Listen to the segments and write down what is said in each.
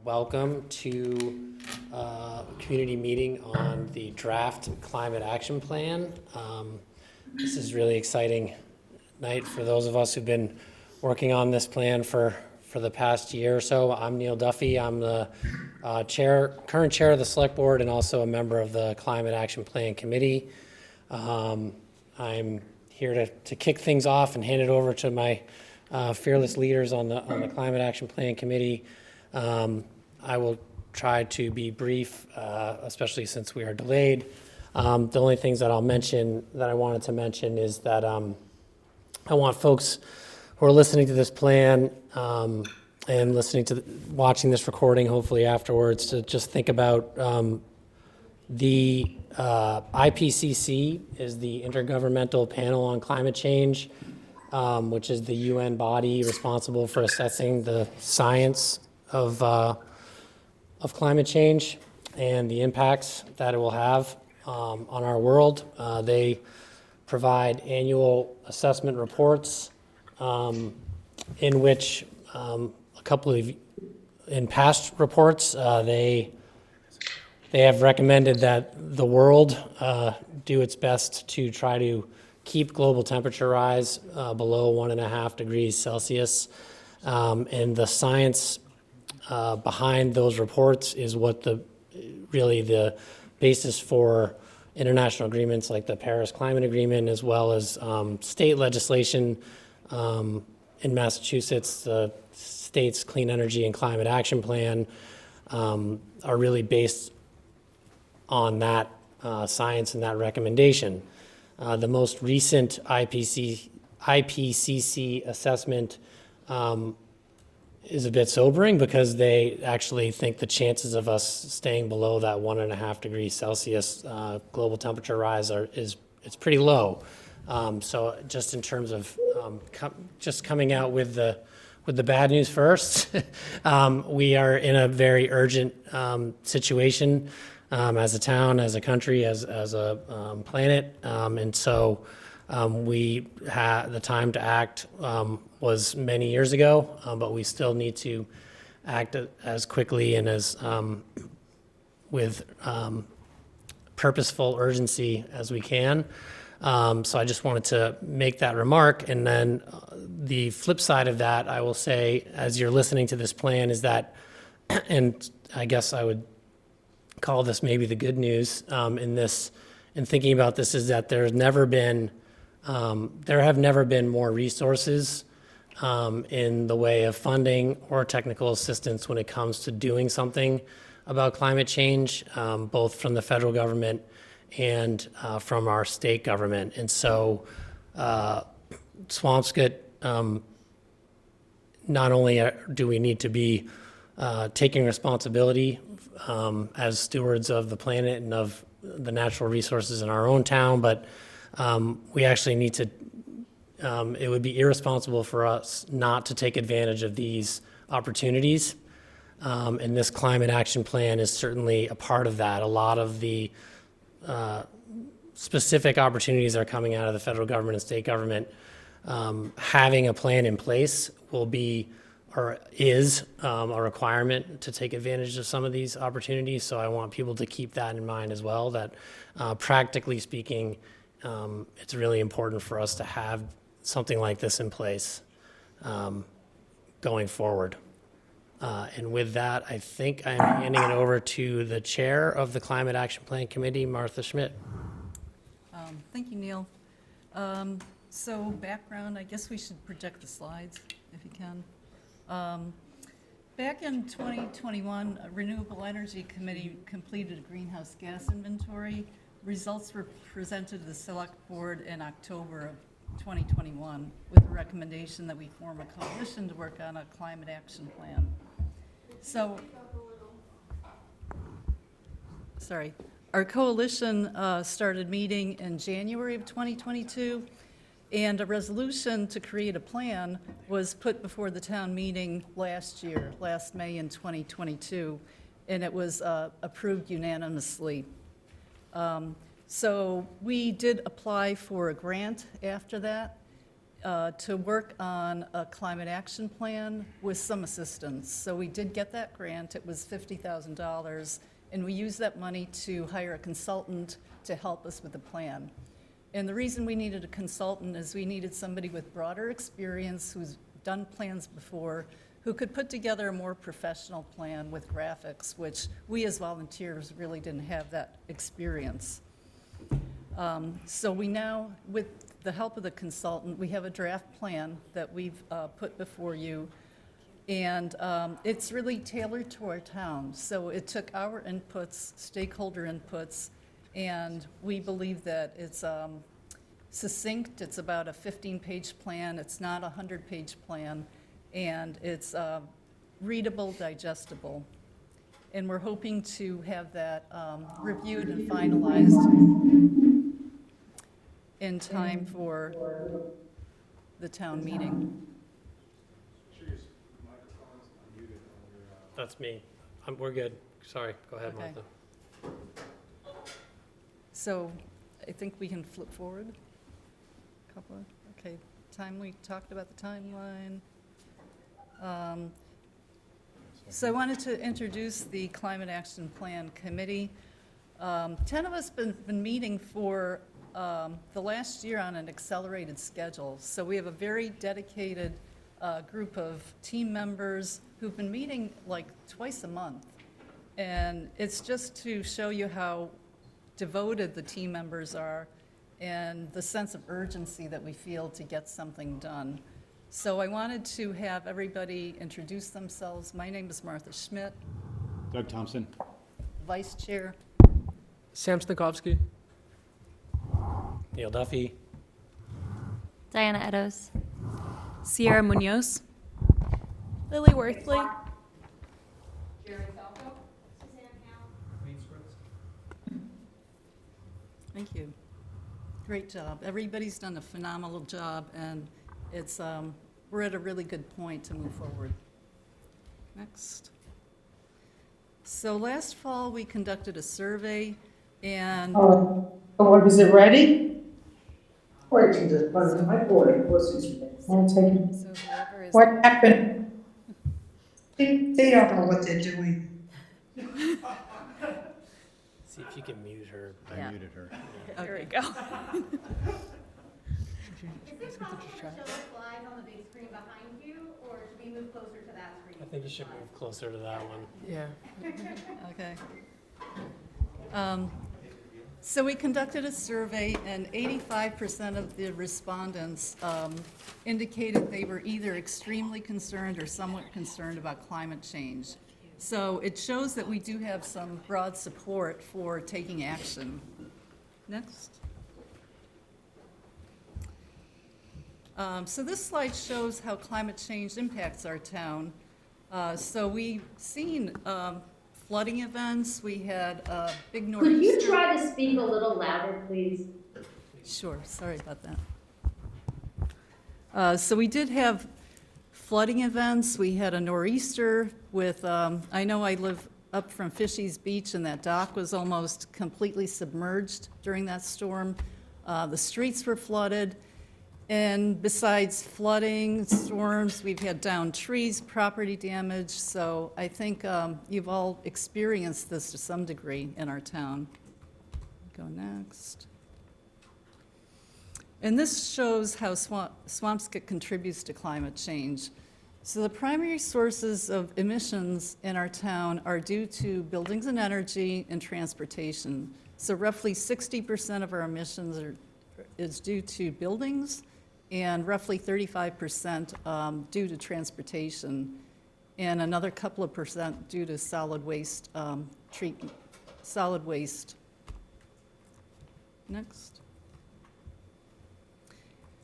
Welcome to a community meeting on the draft climate action plan. This is really exciting night for those of us who've been working on this plan for the past year or so. I'm Neil Duffy. I'm the current chair of the select board and also a member of the climate action plan committee. I'm here to kick things off and hand it over to my fearless leaders on the climate action plan committee. I will try to be brief, especially since we are delayed. The only things that I'll mention that I wanted to mention is that I want folks who are listening to this plan and watching this recording, hopefully afterwards, to just think about the IPCC is the Intergovernmental Panel on Climate Change, which is the UN body responsible for assessing the science of climate change and the impacts that it will have on our world. They provide annual assessment reports in which in past reports, they have recommended that the world do its best to try to keep global temperature rise below 1.5 degrees Celsius. And the science behind those reports is what really the basis for international agreements like the Paris Climate Agreement, as well as state legislation in Massachusetts, the state's Clean Energy and Climate Action Plan, are really based on that science and that recommendation. The most recent IPCC assessment is a bit sobering because they actually think the chances of us staying below that 1.5 degrees Celsius global temperature rise it's pretty low. So just in terms of just coming out with the bad news first, we are in a very urgent situation as a town, as a country, as a planet, and so the time to act was many years ago, but we still need to act as quickly and as with purposeful urgency as we can. So I just wanted to make that remark. And then the flip side of that, I will say, as you're listening to this plan, is that, and I guess I would call this maybe the good news in thinking about this, is that there have never been more resources in the way of funding or technical assistance when it comes to doing something about climate change, both from the federal government and from our state government. And so Swampscott, not only do we need to be taking responsibility as stewards of the planet and of the natural resources in our own town, but we actually need to, it would be irresponsible for us not to take advantage of these opportunities. And this climate action plan is certainly a part of that. A lot of the specific opportunities that are coming out of the federal government and state government, having a plan in place will be or is a requirement to take advantage of some of these opportunities. So I want people to keep that in mind as well, that practically speaking, it's really important for us to have something like this in place going forward. And with that, I think I'm handing it over to the chair of the Climate Action Plan Committee, Martha Schmidt. Thank you, Neil. So background, I guess we should project the slides if you can. Back in 2021, a Renewable Energy Committee completed a greenhouse gas inventory. Results were presented to the Select Board in October of 2021 with a recommendation that we form a coalition to work on a climate action plan. So, our coalition started meeting in January of 2022, and a resolution to create a plan was put before the town meeting last May in 2022, and it was approved unanimously. So we did apply for a grant after that, to work on a climate action plan with some assistance. So we did get that grant. It was $50,000, and we used that money to hire a consultant to help us with the plan. And the reason we needed a consultant is we needed somebody with broader experience who's done plans before, who could put together a more professional plan with graphics, which we as volunteers really didn't have that experience. So we now, with the help of the consultant, we have a draft plan that we've put before you, and it's really tailored to our town. So it took our inputs, stakeholder inputs, and we believe that it's succinct. It's about a 15-page plan. It's not a 100-page plan, and it's readable, digestible. And we're hoping to have that reviewed and finalized in time for the town meeting. That's me. We're good. Sorry, go ahead, Okay. Martha. So I think we can flip forward. Okay, we talked about the timeline. So I wanted to introduce the Climate Action Plan Committee. 10 of us been meeting for the last year on an accelerated schedule. So we have a very dedicated group of team members who've been meeting like twice a month. And it's just to show you how devoted the team members are and the sense of urgency that we feel to get something done. So I wanted to have everybody introduce themselves. My name is Martha Schmidt, Doug Thompson. Vice Chair. Sam Snikovsky. Neil Duffy. Diana Edos. Sierra Munoz. Lily Worthley. Thank you. Great job. Everybody's done a phenomenal job, and it's, we're at a really good point to move forward. Next. So last fall, we conducted a survey, and Was it ready? Wait, you just put it in my board. It wasn't ready. One second. So whoever is What happened? They don't know what they're doing. See if you can mute her. I muted her. there we go. Is it possible to show the slides on the big screen behind you, or should we move closer to that screen? I think you should move closer to that one. Yeah. okay. So we conducted a survey, and 85% of the respondents indicated they were either extremely concerned or somewhat concerned about climate change. So it shows that we do have some broad support for taking action. Next. So this slide shows how climate change impacts our town. So we've seen flooding events. We had a big nor'easter. Could you try to speak a little louder, please? Sure, sorry about that. So we did have flooding events. We had a nor'easter with, I know I live up from Fishy's Beach, and that dock was almost completely submerged during that storm. The streets were flooded. And besides flooding, storms, we've had downed trees, property damage. So I think you've all experienced this to some degree in our town. Go next. And this shows how Swampscott contributes to climate change. So the primary sources of emissions in our town are due to buildings and energy and transportation. So roughly 60% of our emissions is due to buildings, and roughly 35% due to transportation, and another couple of percent due to solid waste treatment. Solid waste. Next.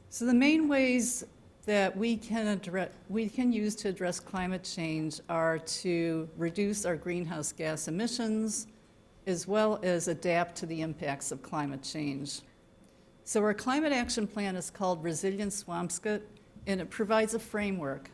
So the main ways that we can use to address climate change are to reduce our greenhouse gas emissions, as well as adapt to the impacts of climate change. So our climate action plan is called Resilient Swampscott, and it provides a framework.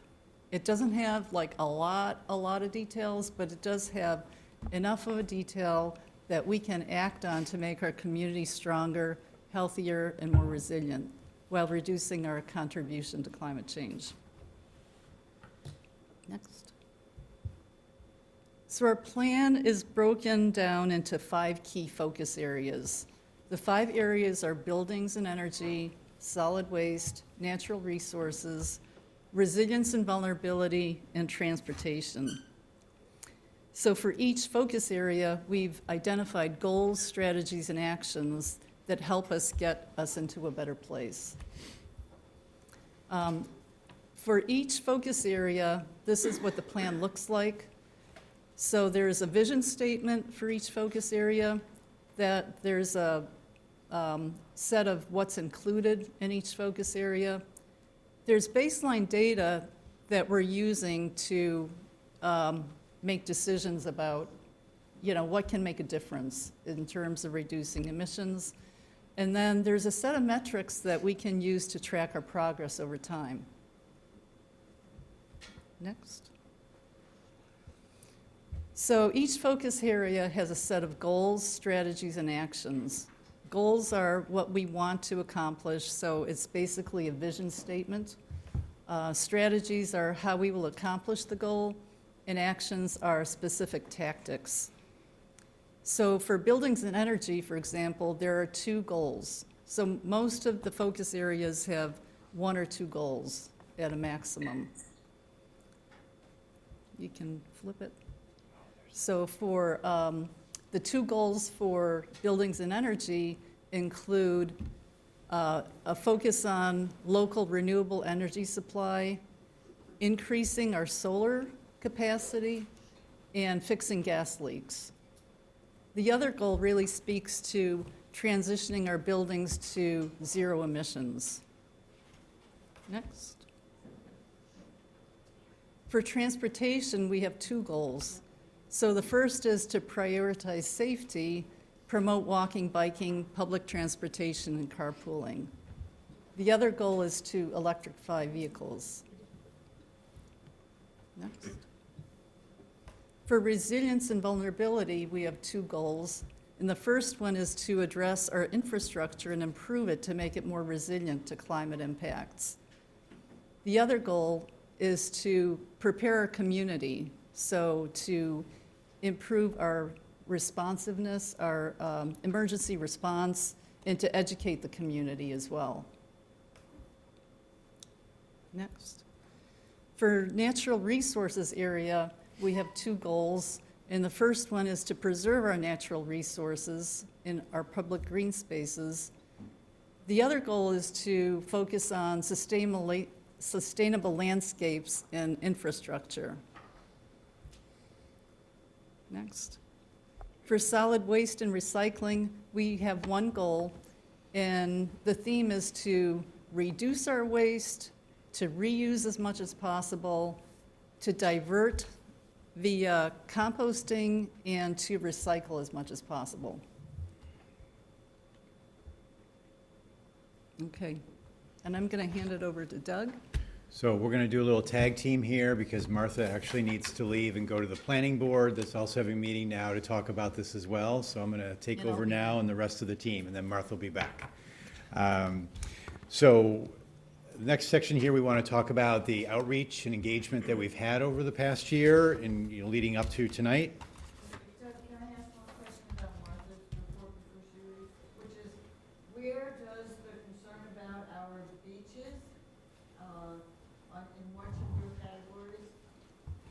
It doesn't have like a lot of details, but it does have enough of a detail that we can act on to make our community stronger, healthier, and more resilient. while reducing our contribution to climate change. Next. So our plan is broken down into 5 key focus areas. The 5 areas are buildings and energy, solid waste, natural resources, resilience and vulnerability, and transportation. So for each focus area, we've identified goals, strategies, and actions that help us get us into a better place. For each focus area, this is what the plan looks like. So there's a vision statement for each focus area, that there's a set of what's included in each focus area. There's baseline data that we're using to make decisions about, what can make a difference in terms of reducing emissions. And then there's a set of metrics that we can use to track our progress over time. Next. So each focus area has a set of goals, strategies, and actions. Goals are what we want to accomplish, so it's basically a vision statement. Strategies are how we will accomplish the goal, and actions are specific tactics. So for buildings and energy, for example, there are 2 goals. So most of the focus areas have 1 or 2 goals at a maximum. You can flip it. So for the 2 goals for buildings and energy include a focus on local renewable energy supply, increasing our solar capacity, and fixing gas leaks. The other goal really speaks to transitioning our buildings to 0 emissions. Next. For transportation, we have 2 goals. So the first is to prioritize safety, promote walking, biking, public transportation, and carpooling. The other goal is to electrify vehicles. Next. For resilience and vulnerability, we have 2 goals. And the first one is to address our infrastructure and improve it to make it more resilient to climate impacts. The other goal is to prepare our community, so to improve our responsiveness, our emergency response, and to educate the community as well. Next. For natural resources area, we have 2 goals, and the first one is to preserve our natural resources in our public green spaces. The other goal is to focus on sustainable landscapes and infrastructure. Next. For solid waste and recycling, we have 1 goal, and the theme is to reduce our waste, to reuse as much as possible, to divert via composting, and to recycle as much as possible. Okay, and I'm going to hand it over to Doug. So we're going to do a little tag team here because Martha actually needs to leave and go to the planning board that's also having a meeting now to talk about this as well. So I'm going to take over now and the rest of the team, and then Martha will be back. So the next section here, we want to talk about the outreach and engagement that we've had over the past year and leading up to tonight. Doug, can I ask one question about Martha's report before she leaves? Which is, where does the concern about our beaches, in which of your categories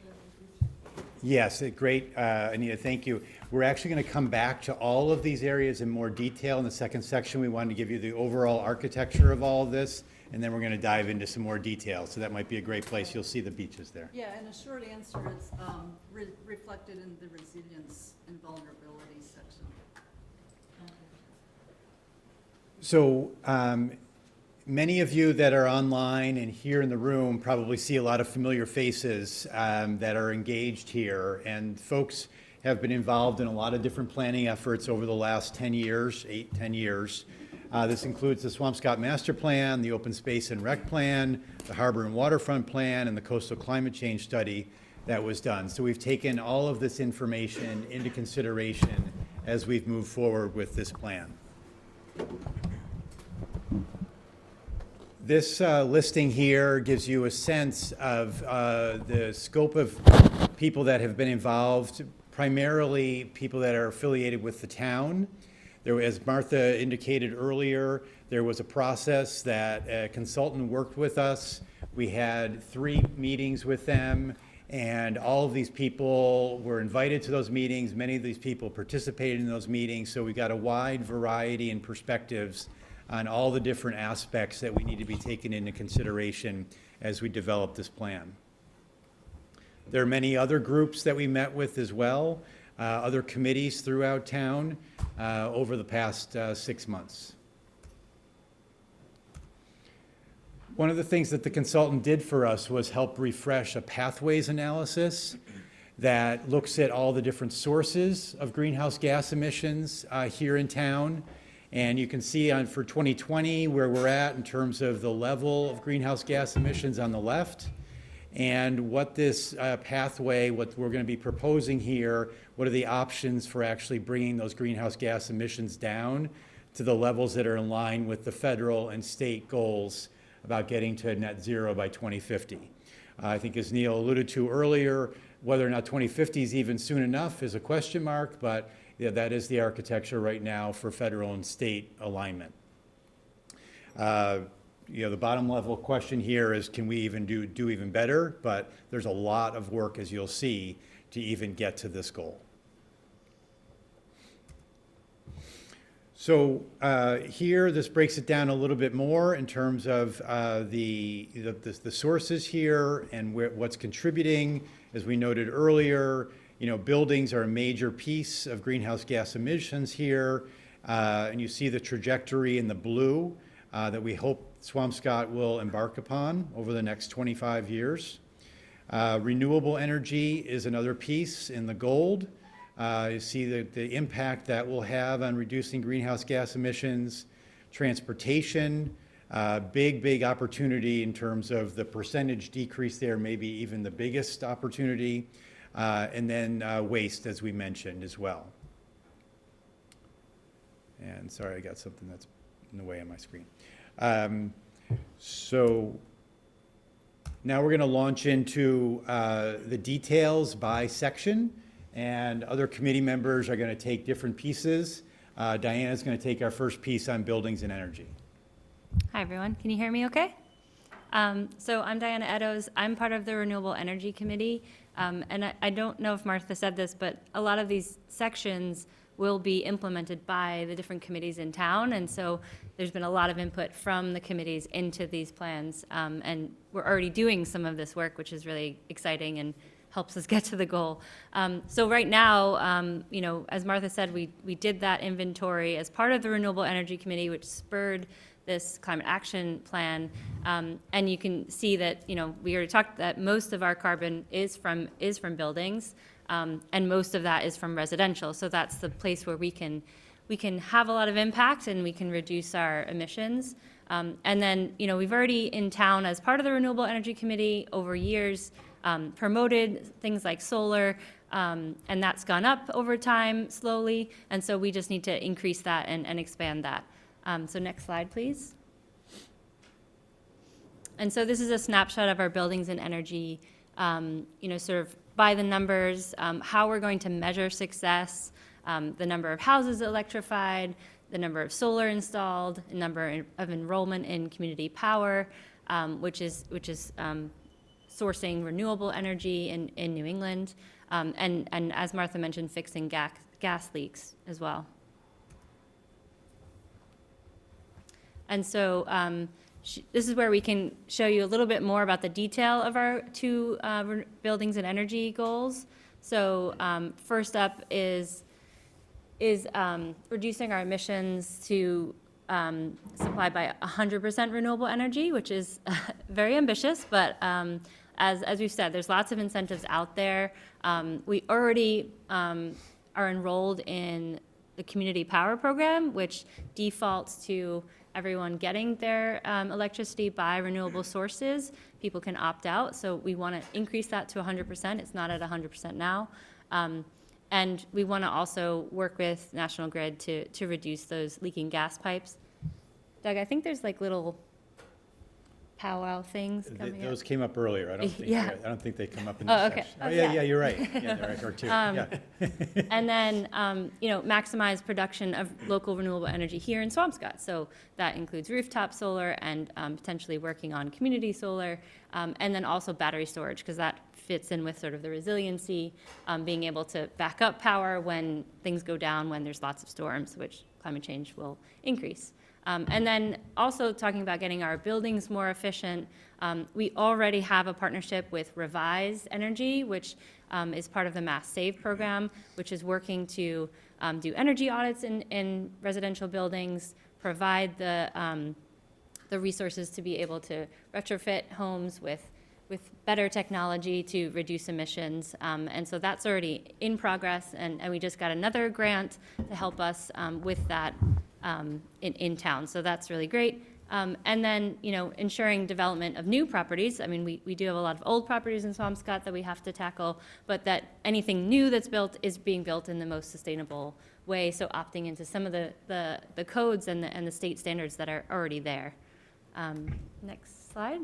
does the beaches? Yes, great, Anita, thank you. We're actually going to come back to all of these areas in more detail in the second section. We wanted to give you the overall architecture of all of this, and then we're going to dive into some more detail. So that might be a great place. You'll see the beaches there. Yeah, and a short answer is reflected in the resilience and vulnerability section. So many of you that are online and here in the room probably see a lot of familiar faces that are engaged here. And folks have been involved in a lot of different planning efforts over the last 10 years, 10 years. This includes the Swampscott Master Plan, the Open Space and Rec Plan, the Harbor and Waterfront Plan, and the Coastal Climate Change Study that was done. So we've taken all of this information into consideration as we've moved forward with this plan. So we're going to do a little tag team here because Martha actually needs to leave and go to the planning board that's also having a meeting now to talk about this as well. So I'm going to take over now and the rest of the team, and then Martha will be back. This listing here gives you a sense of the scope of people that have been involved, primarily people that are affiliated with the town. There, as Martha indicated earlier, there was a process that a consultant worked with us. We had 3 meetings with them, and all of these people were invited to those meetings. Many of these people participated in those meetings, so we got a wide variety and perspectives on all the different aspects that we need to be taken into consideration as we develop this plan. There are many other groups that we met with as well, other committees throughout town over the past 6 months. One of the things that the consultant did for us was help refresh a pathways analysis that looks at all the different sources of greenhouse gas emissions here in town. And you can see for 2020 where we're at in terms of the level of greenhouse gas emissions on the left, and what this pathway, what we're going to be proposing here, what are the options for actually bringing those greenhouse gas emissions down to the levels that are in line with the federal and state goals about getting to net zero by 2050. I think as Neil alluded to earlier, whether or not 2050 is even soon enough is a question mark, but yeah, that is the architecture right now for federal and state alignment. The bottom level question here is, can we even do even better? But there's a lot of work, as you'll see, to even get to this goal. So here, this breaks it down a little bit more in terms of the sources here and what's contributing. As we noted earlier, buildings are a major piece of greenhouse gas emissions here, and you see the trajectory in the blue that we hope Swampscott will embark upon over the next 25 years. Renewable energy is another piece in the gold. You see the impact that will have on reducing greenhouse gas emissions. Transportation, big opportunity in terms of the percentage decrease there, maybe even the biggest opportunity. And then waste, as we mentioned, as well. And sorry, I got something that's in the way on my screen. So now we're going to launch into the details by section, and other committee members are going to take different pieces. Diana's going to take our first piece on buildings and energy. Hi, everyone. Can you hear me okay? So I'm Diana Eddowes. I'm part of the Renewable Energy Committee. And I don't know if Martha said this, but a lot of these sections will be implemented by the different committees in town. And so there's been a lot of input from the committees into these plans. And we're already doing some of this work, which is really exciting and helps us get to the goal. So right now, as Martha said, we did that inventory as part of the Renewable Energy Committee, which spurred this climate action plan, and you can see that we already talked that most of our carbon is from buildings, and most of that is from residential. So that's the place where we can have a lot of impact and we can reduce our emissions. And then we've already in town, as part of the Renewable Energy Committee over years, promoted things like solar, and that's gone up over time slowly. And so we just need to increase that and expand that. So next slide, please. And so this is a snapshot of our buildings and energy, sort of by the numbers, how we're going to measure success, the number of houses electrified, the number of solar installed, the number of enrollment in community power, which is sourcing renewable energy in New England, and as Martha mentioned, fixing gas leaks as well. And so this is where we can show you a little bit more about the detail of our 2 buildings and energy goals. So first up is reducing our emissions to supply by 100% renewable energy, which is very ambitious, but as we've said, there's lots of incentives out there. We already are enrolled in the community power program, which defaults to everyone getting their electricity by renewable sources. People can opt out, so we want to increase that to 100%. It's not at 100% now. And we want to also work with National Grid to reduce those leaking gas pipes. Doug, I think there's like little powwow things coming up. Those came up earlier. Yeah. I don't think they come up in Oh, this okay. section. Oh, Yeah, yeah. you're right. Yeah, there are two. Yeah. And then, maximize production of local renewable energy here in Swampscott. So that includes rooftop solar and potentially working on community solar, and then also battery storage, because that fits in with sort of the resiliency, being able to back up power when things go down, when there's lots of storms, which climate change will increase. And then also talking about getting our buildings more efficient. We already have a partnership with Revise Energy, which is part of the Mass Save program, which is working to do energy audits in residential buildings, provide the resources to be able to retrofit homes with better technology to reduce emissions. And so that's already in progress, and we just got another grant to help us with that in town. So that's really great. And then, ensuring development of new properties. I mean, we do have a lot of old properties in Swampscott that we have to tackle, but that anything new that's built is being built in the most sustainable way. So opting into some of the codes and the state standards that are already there. Next slide.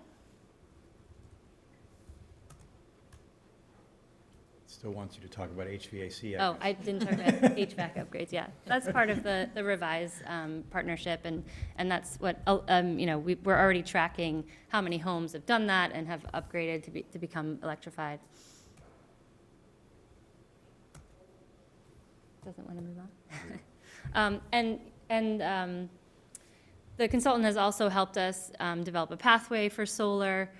Still wants you to talk about HVAC. Oh, I didn't talk about HVAC upgrades, yeah. That's part of the Revise partnership, and that's what, we're already tracking how many homes have done that and have upgraded to become electrified. Doesn't want to move on. The consultant has also helped us develop a pathway for solar.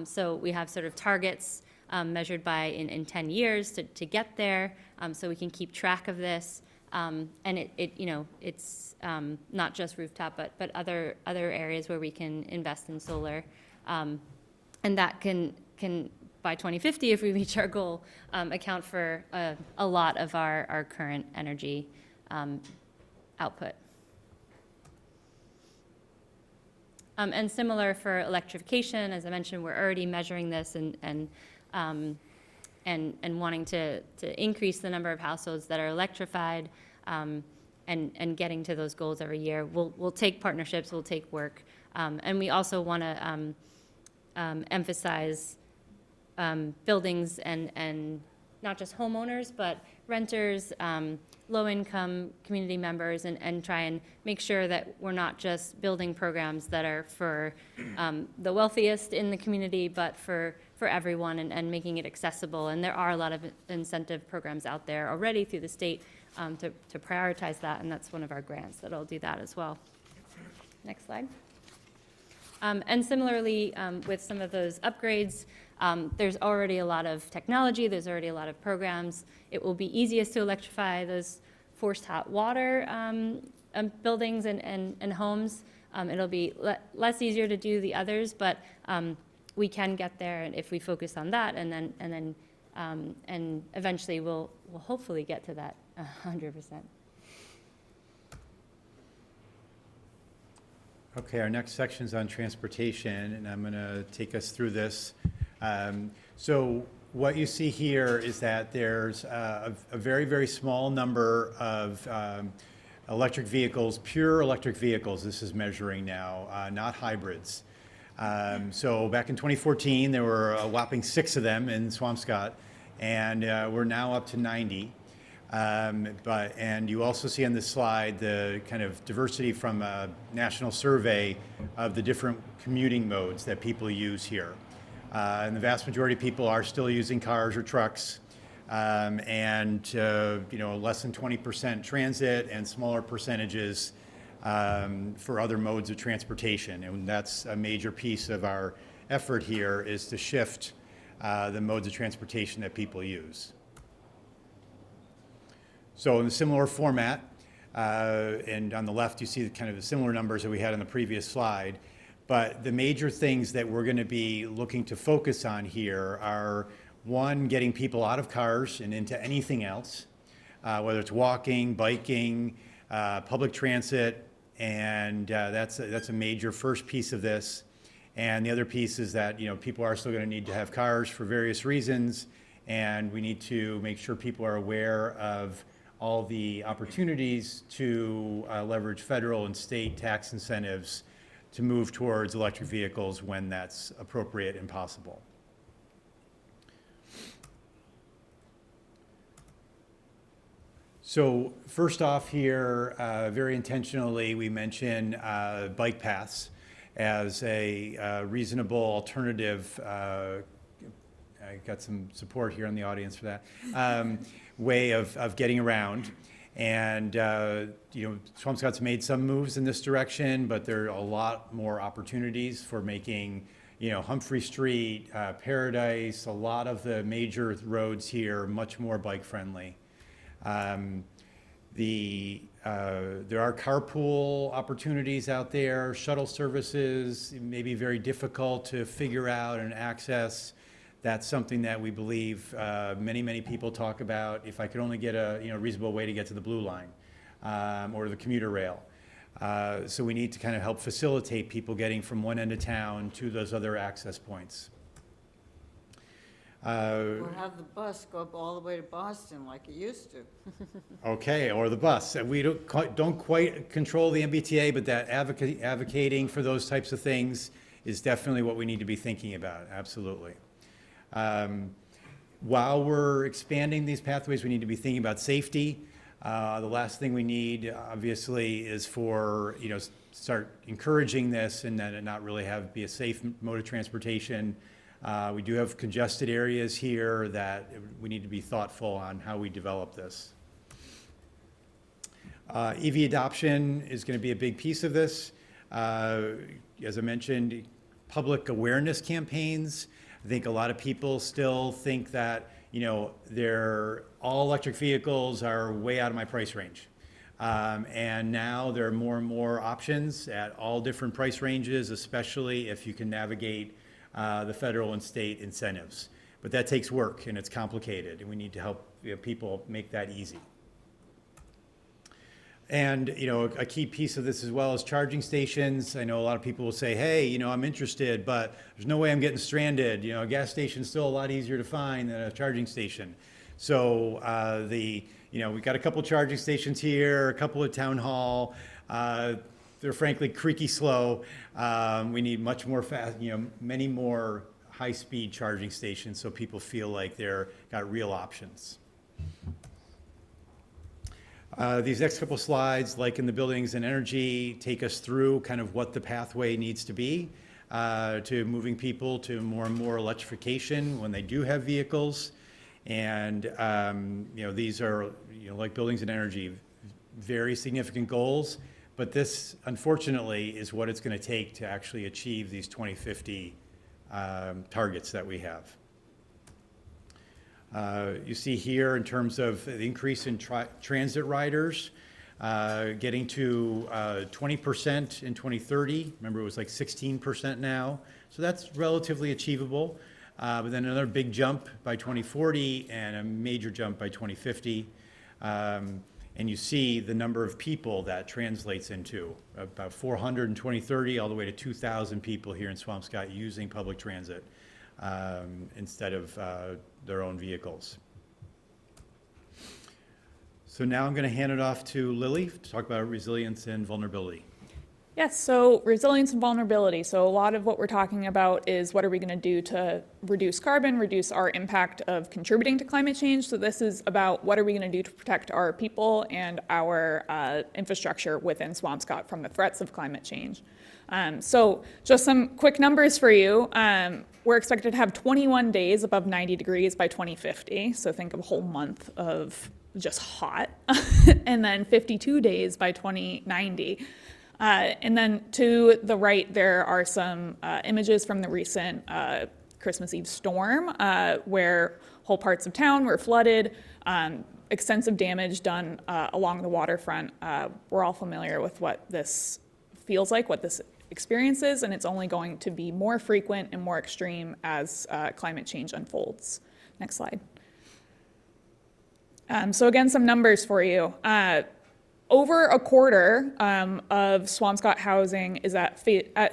So we have sort of targets measured by in 10 years to get there, so we can keep track of this. And it's not just rooftop, but other areas where we can invest in solar. And that can by 2050, if we reach our goal, account for a lot of our current energy output. And similar for electrification, as I mentioned, we're already measuring this and wanting to increase the number of households that are electrified, and getting to those goals every year. We'll take partnerships, we'll take work, and we also want to emphasize buildings and not just homeowners, but renters, low-income community members, and try and make sure that we're not just building programs that are for the wealthiest in the community, but for everyone, and making it accessible. And there are a lot of incentive programs out there already through the state to prioritize that, and that's one of our grants that'll do that as well. Next slide. And similarly, with some of those upgrades, there's already a lot of technology, there's already a lot of programs. It will be easiest to electrify those forced hot water buildings and homes. It'll be less easier to do the others, but we can get there, and if we focus on that, and eventually we'll hopefully get to that 100%. Okay, our next section is on transportation, and I'm going to take us through this. So what you see here is that there's a very, very small number of electric vehicles, pure electric vehicles this is measuring now, not hybrids. So back in 2014, there were a whopping 6 of them in Swampscott, and we're now up to 90. And you also see on this slide the kind of diversity from a national survey of the different commuting modes that people use here. And the vast majority of people are still using cars or trucks, and less than 20% transit, and smaller percentages for other modes of transportation. And that's a major piece of our effort here, is to shift the modes of transportation that people use. So in a similar format, and on the left you see kind of the similar numbers that we had on the previous slide, but the major things that we're going to be looking to focus on here are, one, getting people out of cars and into anything else, whether it's walking, biking, public transit, and that's a major first piece of this. And the other piece is that people are still going to need to have cars for various reasons, and we need to make sure people are aware of all the opportunities to leverage federal and state tax incentives to move towards electric vehicles when that's appropriate and possible. So first off here, very intentionally, we mention bike paths as a reasonable alternative. I got some support here in the audience for that, way of getting around. And, Swampscott's made some moves in this direction, but there are a lot more opportunities for making, Humphrey Street, Paradise, a lot of the major roads here much more bike friendly. There are carpool opportunities out there. Shuttle services may be very difficult to figure out and access. That's something that we believe many people talk about. If I could only get a reasonable way to get to the Blue Line or the commuter rail. So we need to kind of help facilitate people getting from one end of town to those other access points. Or have the bus go up all the way to Boston like it used to. Okay, or the bus. We don't quite control the MBTA, but that advocating for those types of things is definitely what we need to be thinking about, absolutely. While we're expanding these pathways, we need to be thinking about safety. The last thing we need, obviously, is for, start encouraging this and then it not really be a safe mode of transportation. We do have congested areas here that we need to be thoughtful on how we develop this. EV adoption is going to be a big piece of this. As I mentioned, public awareness campaigns. I think a lot of people still think that, all electric vehicles are way out of my price range. And now there are more and more options at all different price ranges, especially if you can navigate the federal and state incentives. But that takes work and it's complicated, and we need to help people make that easy. And a key piece of this as well is charging stations. I know a lot of people will say, hey, I'm interested, but there's no way I'm getting stranded. A gas station's still a lot easier to find than a charging station. So we've got a couple charging stations here, a couple at Town Hall. They're frankly creaky slow. We need much more fast, many more high-speed charging stations so people feel like they're got real options. These next couple slides, like in the buildings and energy, take us through kind of what the pathway needs to be to moving people to more and more electrification when they do have vehicles. And these are, like buildings and energy, very significant goals. But this, unfortunately, is what it's going to take to actually achieve these 2050 targets that we have. You see here in terms of the increase in transit riders, getting to 20% in 2030. Remember, it was like 16% now. So that's relatively achievable. But then another big jump by 2040 and a major jump by 2050. And you see the number of people that translates into about 400 in 2030, all the way to 2,000 people here in Swampscott using public transit instead of their own vehicles. So now I'm going to hand it off to Lily to talk about resilience and vulnerability. Yes, so resilience and vulnerability. So a lot of what we're talking about is what are we going to do to reduce carbon, reduce our impact of contributing to climate change. So this is about what are we going to do to protect our people and our infrastructure within Swampscott from the threats of climate change. So just some quick numbers for you. We're expected to have 21 days above 90 degrees by 2050. So think of a whole month of just hot. And then 52 days by 2090. And then to the right, there are some images from the recent Christmas Eve storm where whole parts of town were flooded, extensive damage done along the waterfront. We're all familiar with what this feels like, what this experience is, and it's only going to be more frequent and more extreme as climate change unfolds. Next slide. So again, some numbers for you. Over a quarter of Swampscott housing is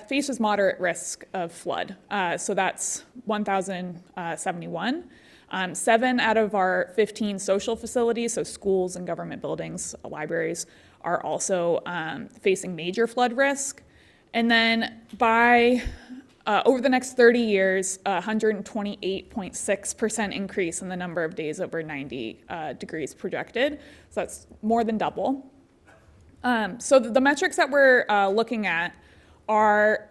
faces moderate risk of flood. So that's 1,071. 7 out of our 15 social facilities, so schools and government buildings, libraries, are also facing major flood risk. And then by over the next 30 years, 128.6% increase in the number of days over 90 degrees projected. So that's more than double. So the metrics that we're looking at are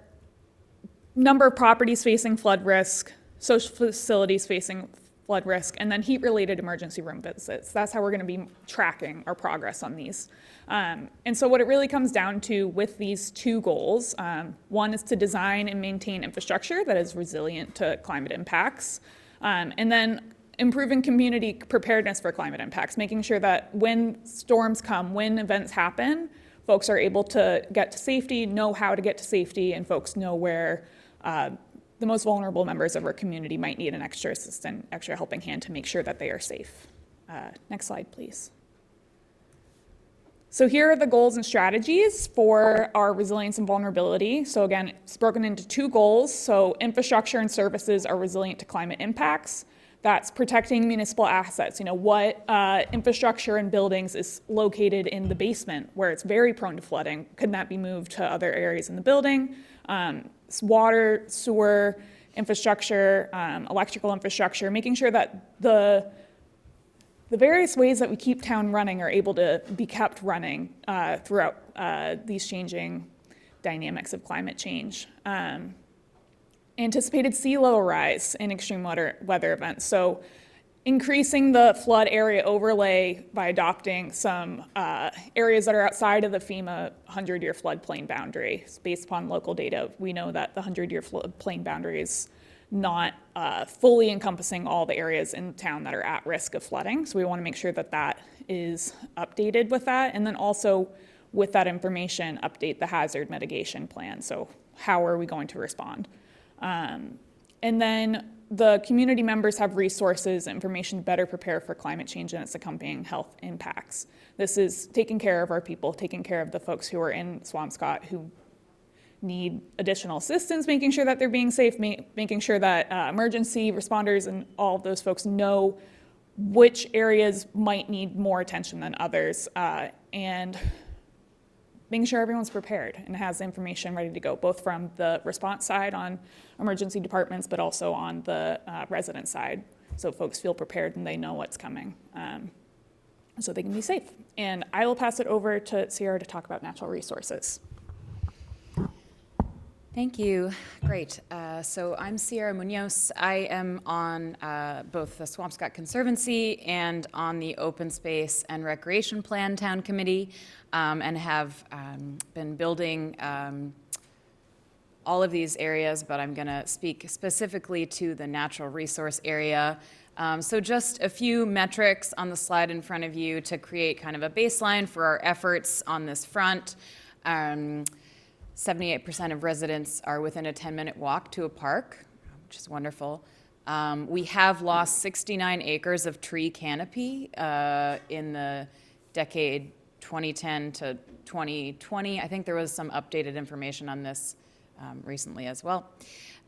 number of properties facing flood risk, social facilities facing flood risk, and then heat-related emergency room visits. That's how we're going to be tracking our progress on these. And so what it really comes down to with these two goals, one is to design and maintain infrastructure that is resilient to climate impacts, and then improving community preparedness for climate impacts, making sure that when storms come, when events happen, folks are able to get to safety, know how to get to safety, and folks know where the most vulnerable members of our community might need an extra assistant, extra helping hand to make sure that they are safe. Next slide, please. So here are the goals and strategies for our resilience and vulnerability. So again, it's broken into two goals. So infrastructure and services are resilient to climate impacts. That's protecting municipal assets. You know, what infrastructure and buildings is located in the basement where it's very prone to flooding? Could that be moved to other areas in the building? Water, sewer infrastructure, electrical infrastructure, making sure that the various ways that we keep town running are able to be kept running throughout these changing dynamics of climate change. Anticipated sea level rise in extreme weather events. So increasing the flood area overlay by adopting some areas that are outside of the FEMA 100-year floodplain boundary. Based upon local data, we know that the 100-year floodplain boundary is not fully encompassing all the areas in town that are at risk of flooding. So we want to make sure that that is updated with that. And then also with that information, update the hazard mitigation plan. So how are we going to respond? And then the community members have resources, information to better prepare for climate change and its accompanying health impacts. This is taking care of our people, taking care of the folks who are in Swampscott who need additional assistance, making sure that they're being safe, making sure that emergency responders and all of those folks know which areas might need more attention than others, and making sure everyone's prepared and has information ready to go, both from the response side on emergency departments, but also on the resident side, so folks feel prepared and they know what's coming, so they can be safe. And I will pass it over to Sierra to talk about natural resources. Thank you. Great. So I'm Sierra Munoz. I am on both the Swampscott Conservancy and on the Open Space and Recreation Plan Town Committee, and have been building all of these areas, but I'm going to speak specifically to the natural resource area. So just a few metrics on the slide in front of you to create kind of a baseline for our efforts on this front. 78% of residents are within a 10-minute walk to a park, which is wonderful. We have lost 69 acres of tree canopy in the decade 2010 to 2020. I think there was some updated information on this recently as well.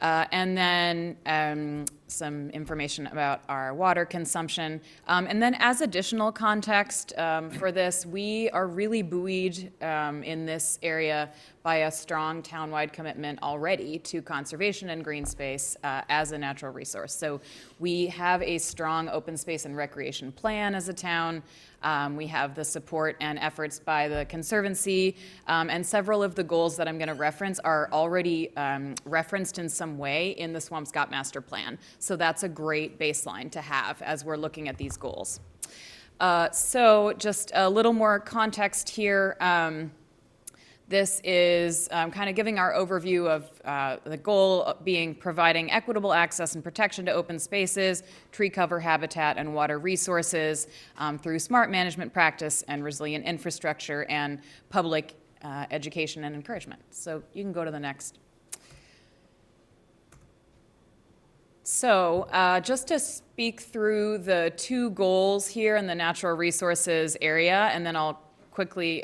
And then some information about our water consumption. And then as additional context for this, we are really buoyed in this area by a strong townwide commitment already to conservation and green space as a natural resource. So we have a strong open space and recreation plan as a town. We have the support and efforts by the Conservancy, and several of the goals that I'm going to reference are already referenced in some way in the Swampscott Master Plan. So that's a great baseline to have as we're looking at these goals. So just a little more context here. This is kind of giving our overview of the goal being providing equitable access and protection to open spaces, tree cover habitat, and water resources through smart management practice and resilient infrastructure and public education and encouragement. So you can go to the next. So just to speak through the two goals here in the natural resources area, and then I'll quickly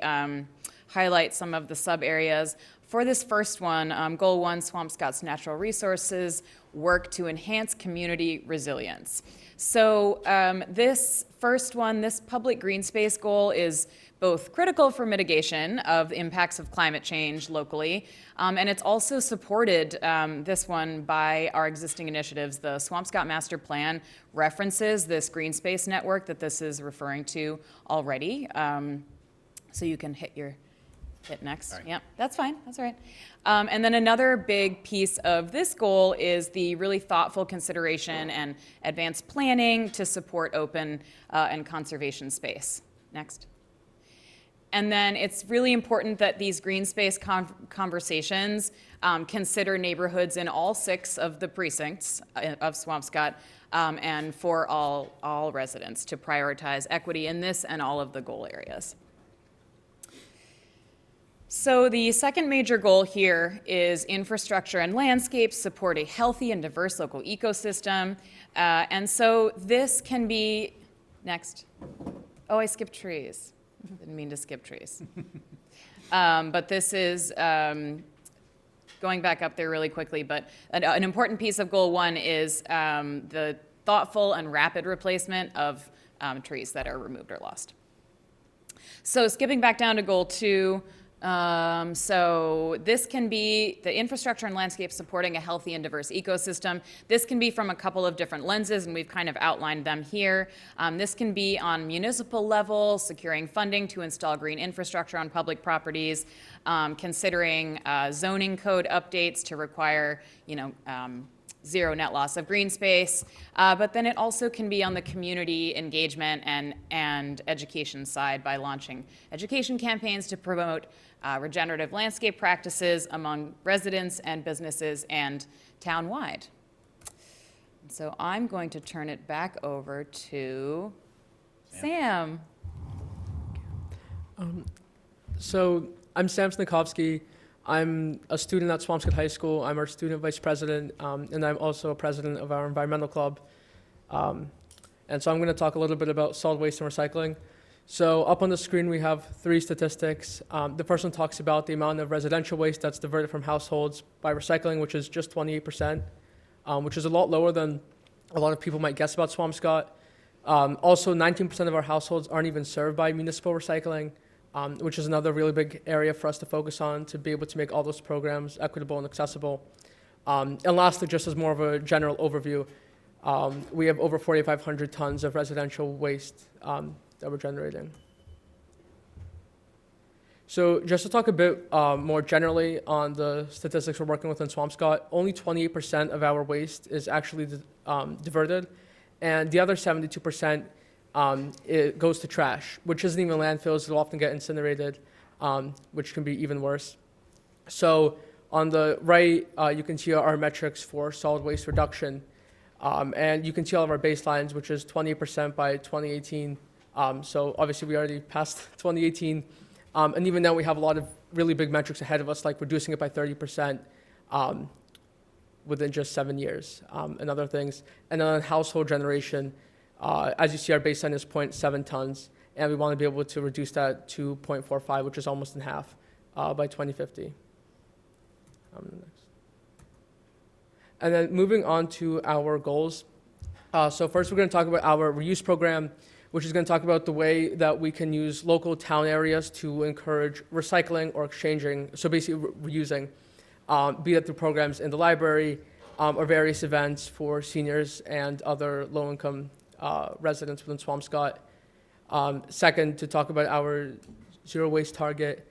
highlight some of the sub-areas. For this first one, Goal 1, Swampscott's natural resources work to enhance community resilience. So this first one, this public green space goal is both critical for mitigation of the impacts of climate change locally, and it's also supported, this one, by our existing initiatives. The Swampscott Master Plan references this green space network that this is referring to already. So you can hit next. Right. Yep, that's fine, that's all right. And then another big piece of this goal is the really thoughtful consideration and advanced planning to support open and conservation space. Next. And then it's really important that these green space conversations consider neighborhoods in all 6 of the precincts of Swampscott, and for all residents to prioritize equity in this and all of the goal areas. So the second major goal here is infrastructure and landscapes support a healthy and diverse local ecosystem. And so this can be, next. Oh, I skipped trees. Didn't mean to skip trees. But this is, going back up there really quickly, but an important piece of goal 1 is the thoughtful and rapid replacement of trees that are removed or lost. So skipping back down to goal 2, so this can be the infrastructure and landscape supporting a healthy and diverse ecosystem. This can be from a couple of different lenses, and we've kind of outlined them here. This can be on municipal level, securing funding to install green infrastructure on public properties, considering zoning code updates to require, zero net loss of green space, but then it also can be on the community engagement and education side by launching education campaigns to promote regenerative landscape practices among residents and businesses and town-wide. So I'm going to turn it back over to Sam. So I'm Sam Snikovsky. I'm a student at Swampscott High School. I'm our student vice president, and I'm also a president of our environmental club. And so I'm going to talk a little bit about solid waste and recycling. So up on the screen, we have 3 statistics. The first one talks about the amount of residential waste that's diverted from households by recycling, which is just 28%, which is a lot lower than a lot of people might guess about Swampscott. Also, 19% of our households aren't even served by municipal recycling, which is another really big area for us to focus on to be able to make all those programs equitable and accessible. And lastly, just as more of a general overview, we have over 4,500 tons of residential waste that we're generating. So just to talk a bit more generally on the statistics we're working with in Swampscott, only 28% of our waste is actually diverted, and the other 72% it goes to trash, which isn't even landfills. It'll often get incinerated, which can be even worse. So on the right, you can see our metrics for solid waste reduction, and you can see all of our baselines, which is 20% by 2018. So obviously we already passed 2018, and even now we have a lot of really big metrics ahead of us, like reducing it by 30% within just 7 years, and other things. And then on household generation, as you see, our baseline is 0.7 tons, and we want to be able to reduce that to 0.45, which is almost in half, by 2050. Next. And then moving on to our goals. So first we're going to talk about our reuse program, which is going to talk about the way that we can use local town areas to encourage recycling or exchanging, so basically reusing, be it through programs in the library or various events for seniors and other low-income residents within Swampscott. Second, to talk about our zero waste target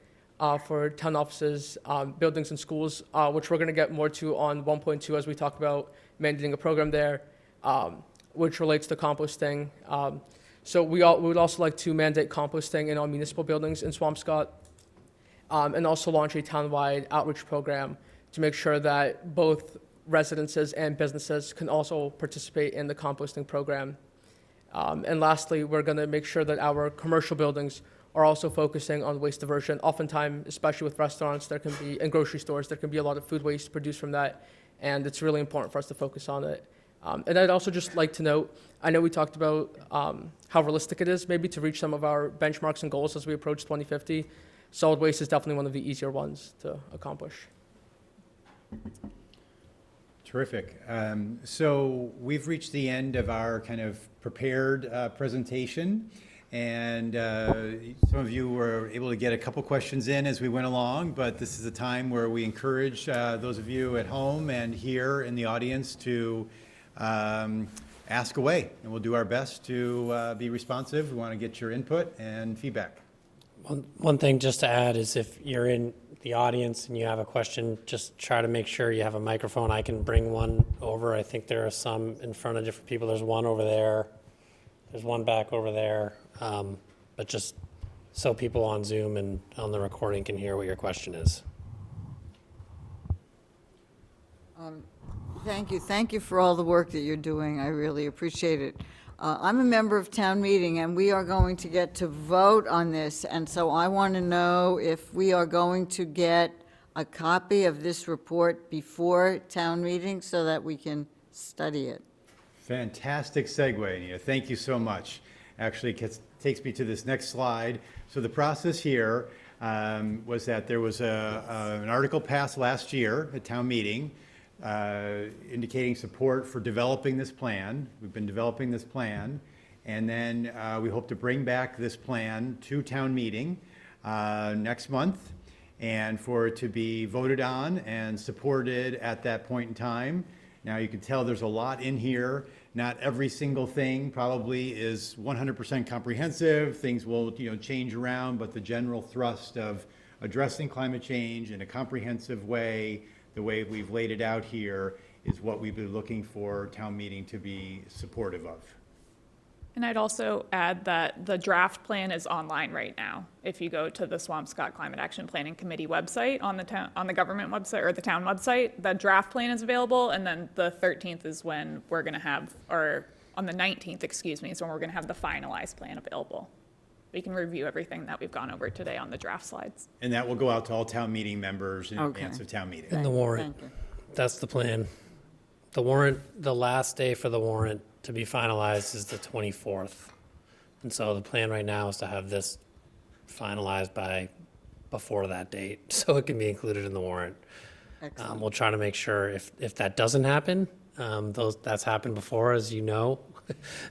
for town offices, buildings, and schools, which we're going to get more to on 1.2 as we talk about mandating a program there, which relates to composting. So we would also like to mandate composting in all municipal buildings in Swampscott, and also launch a town-wide outreach program to make sure that both residences and businesses can also participate in the composting program. And lastly, we're going to make sure that our commercial buildings are also focusing on waste diversion. Oftentimes, especially with restaurants, there can be, and grocery stores, there can be a lot of food waste produced from that, and it's really important for us to focus on it. And I'd also just like to note, I know we talked about how realistic it is maybe to reach some of our benchmarks and goals as we approach 2050. Solid waste is definitely one of the easier ones to accomplish. Terrific. So we've reached the end of our kind of prepared presentation. And some of you were able to get a couple questions in as we went along, but this is a time where we encourage those of you at home and here in the audience to ask away, and we'll do our best to be responsive. We want to get your input and feedback. One thing just to add is if you're in the audience and you have a question, just try to make sure you have a microphone. I can bring one over. I think there are some in front of different people. There's one over there. There's one back over there. But just so people on Zoom and on the recording can hear what your question is. Thank you for all the work that you're doing. I really appreciate it. I'm a member of town meeting, and we are going to get to vote on this, and so I want to know if we are going to get a copy of this report before town meeting so that we can study it. Fantastic segue, Anita. Thank you so much. Actually, takes me to this next slide. So the process here was that there was an article passed last year at town meeting indicating support for developing this plan. We've been developing this plan, and then we hope to bring back this plan to town meeting next month, and for it to be voted on and supported at that point in time. Now, you can tell there's a lot in here. Not every single thing probably is 100% comprehensive. Things will, change around, but the general thrust of addressing climate change in a comprehensive way, the way we've laid it out here, is what we've been looking for town meeting to be supportive of. And I'd also add that the draft plan is online right now. If you go to the Swampscott Climate Action Planning Committee website, on the government website or the town website, the draft plan is available, and then the 13th is when we're going to have, or on the 19th, excuse me, is when we're going to have the finalized plan available. We can review everything that we've gone over today on the draft slides. And that will go out to all town meeting members in Okay. advance of town meeting. And the warrant, Thank you. that's the plan. The warrant, the last day for the warrant to be finalized is the 24th. And so the plan right now is to have this finalized before that date, so it can be included in the warrant. Excellent. We'll try to make sure if that doesn't happen, that's happened before, as you know,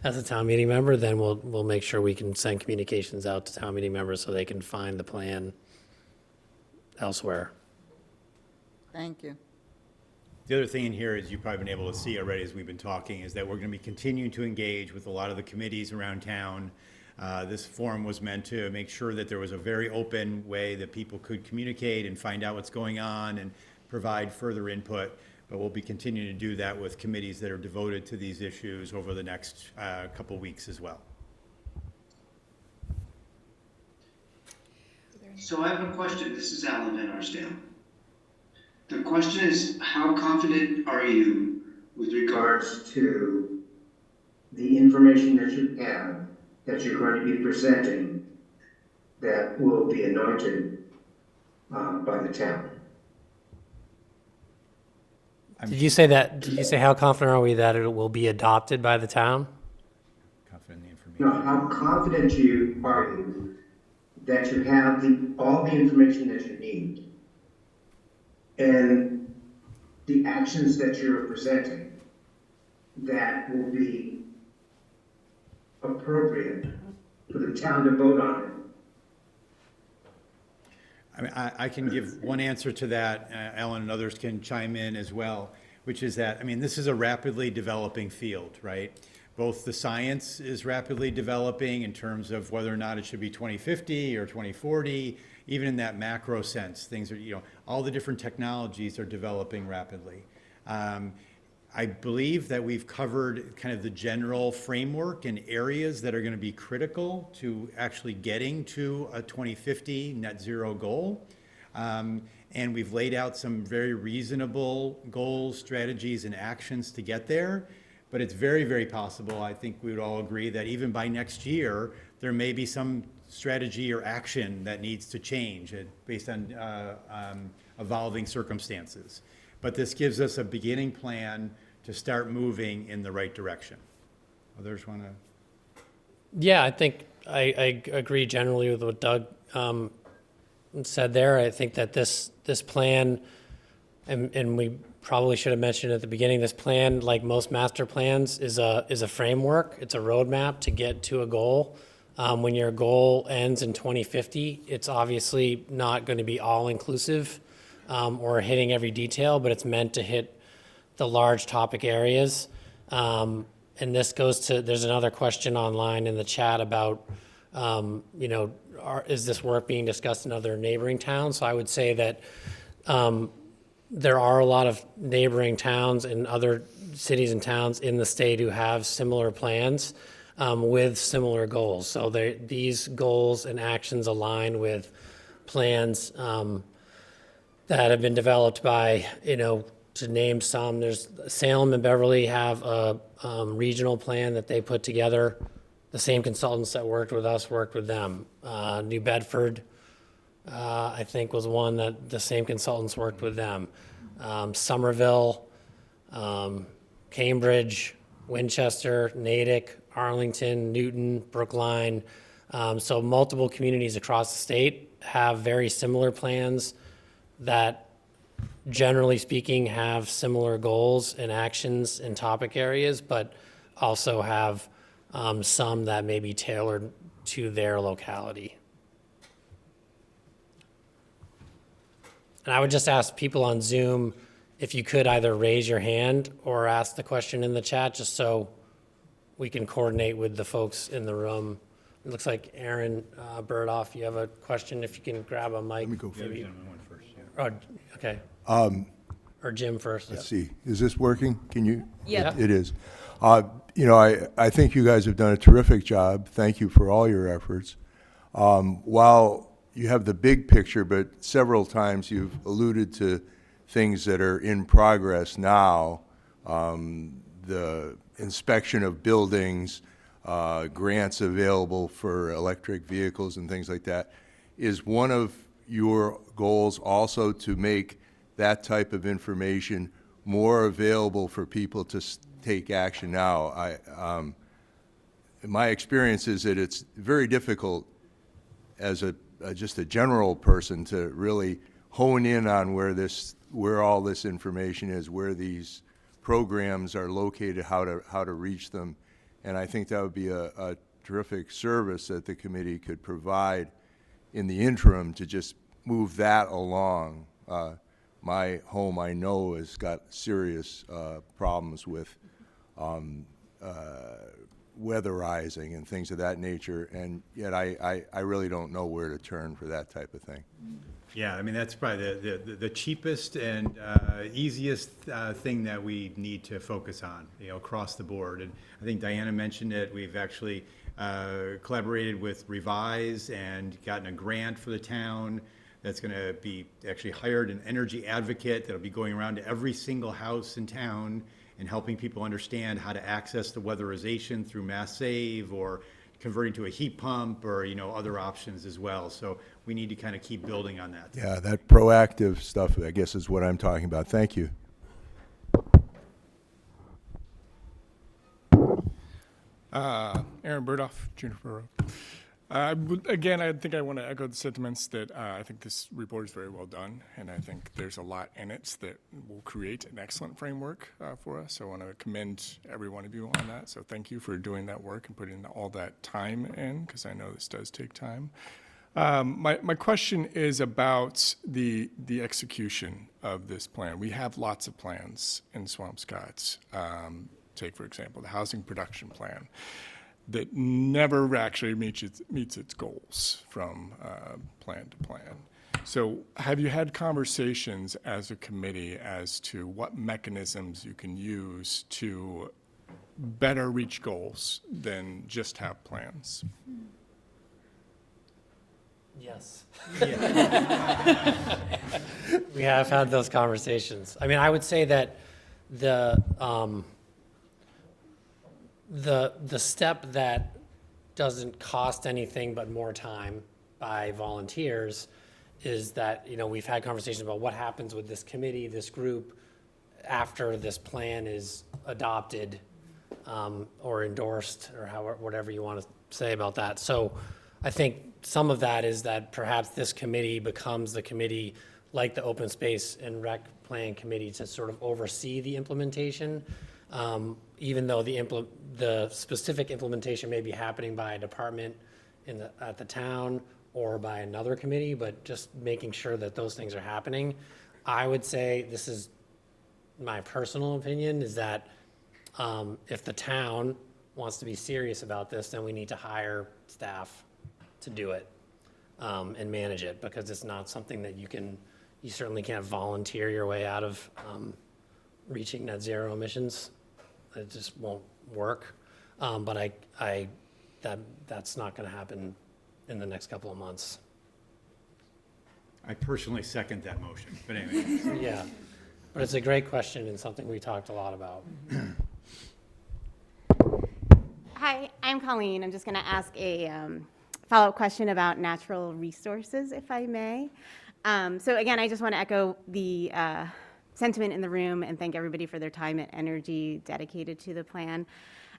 as a town meeting member, then we'll make sure we can send communications out to town meeting members so they can find the plan elsewhere. Thank you. The other thing in here is you've probably been able to see already as we've been talking is that we're going to be continuing to engage with a lot of the committees around town. This forum was meant to make sure that there was a very open way that people could communicate and find out what's going on and provide further input. But we'll be continuing to do that with committees that are devoted to these issues over the next couple weeks as well. So I have a question. This is Alan Van Arsdale. The question is, how confident are you with regards to the information that you have, that you're going to be presenting, that will be anointed by the town? Did you say how confident are we that it will be adopted by the town? Confident in the information. No, how confident are you that you have all the information that you need and the actions that you're presenting that will be appropriate for the town to vote on it? I mean, I can give one answer to that, Ellen, and others can chime in as well, which is that, I mean, this is a rapidly developing field, right? Both the science is rapidly developing in terms of whether or not it should be 2050 or 2040, even in that macro sense, things are, all the different technologies are developing rapidly. I believe that we've covered kind of the general framework and areas that are going to be critical to actually getting to a 2050 net zero goal. And we've laid out some very reasonable goals, strategies, and actions to get there. But it's very, very possible, I think we would all agree, that even by next year, there may be some strategy or action that needs to change based on evolving circumstances. But this gives us a beginning plan to start moving in the right direction. Others want to? Yeah, I think I agree generally with what Doug said there. I think that this plan, and we probably should have mentioned at the beginning, this plan, like most master plans, is a framework. It's a roadmap to get to a goal. When your goal ends in 2050, it's obviously not going to be all-inclusive or hitting every detail, but it's meant to hit the large topic areas. And this goes to, there's another question online in the chat about, is this work being discussed in other neighboring towns? So I would say that there are a lot of neighboring towns and other cities and towns in the state who have similar plans with similar goals. So these goals and actions align with plans that have been developed by, to name some, there's Salem and Beverly have a regional plan that they put together. The same consultants that worked with us worked with them. New Bedford, I think, was one that the same consultants worked with them. Somerville, Cambridge, Winchester, Natick, Arlington, Newton, Brookline. So multiple communities across the state have very similar plans that, generally speaking, have similar goals and actions and topic areas, but also have some that may be tailored to their locality. And I would just ask people on Zoom if you could either raise your hand or ask the question in the chat, just so we can coordinate with the folks in the room. It looks like Aaron Burdoff, you have a question. If you can grab a mic. Let me go first. maybe. First, yeah. Oh, okay. Or Jim first. Let's see, is this working? Can you? Yeah. It is. I think you guys have done a terrific job. Thank you for all your efforts. While you have the big picture, but several times you've alluded to things that are in progress now, the inspection of buildings, grants available for electric vehicles and things like that. Is one of your goals also to make that type of information more available for people to take action now? My experience is that it's very difficult as just a general person to really hone in on where all this information is, where these programs are located, how to reach them. And I think that would be a terrific service that the committee could provide in the interim to just move that along. My home, I know, has got serious problems with weatherizing and things of that nature, and yet I really don't know where to turn for that type of thing. Yeah, I mean, that's probably the cheapest and easiest thing that we need to focus on, across the board. And I think Diana mentioned it. We've actually collaborated with Revise and gotten a grant for the town that's going to be actually hired an energy advocate that'll be going around to every single house in town and helping people understand how to access the weatherization through Mass Save or converting to a heat pump or, other options as well. So we need to kind of keep building on that. Yeah, that proactive stuff, I guess, is what I'm talking about. Thank you. Aaron Burdoff, Juniper Road. Again, I think I want to echo the sentiments that I think this report is very well done, and I think there's a lot in it that will create an excellent framework for us. So I want to commend every one of you on that. So thank you for doing that work and putting all that time in, because I know this does take time. My question is about the execution of this plan. We have lots of plans in Swampscott. Take, for example, the housing production plan that never actually meets its goals from plan to plan. So have you had conversations as a committee as to what mechanisms you can use to better reach goals than just have plans? Yes. We have had those conversations. I mean, I would say that the step that doesn't cost anything but more time by volunteers is that, we've had conversations about what happens with this committee, this group, after this plan is adopted or endorsed, or whatever you want to say about that. So I think some of that is that perhaps this committee becomes the committee like the Open Space and Rec Plan Committee to sort of oversee the implementation. Even though the specific implementation may be happening by a department at the town or by another committee, but just making sure that those things are happening. I would say, this is my personal opinion, is that if the town wants to be serious about this, then we need to hire staff to do it and manage it, because it's not something that you certainly can't volunteer your way out of reaching net zero emissions. It just won't work. But that's not going to happen in the next couple of months. I personally second that motion, but anyway. Yeah, but it's a great question and something we talked a lot about. Hi, I'm Colleen. I'm just going to ask a follow-up question about natural resources, if I may. So again, I just want to echo the sentiment in the room and thank everybody for their time and energy dedicated to the plan.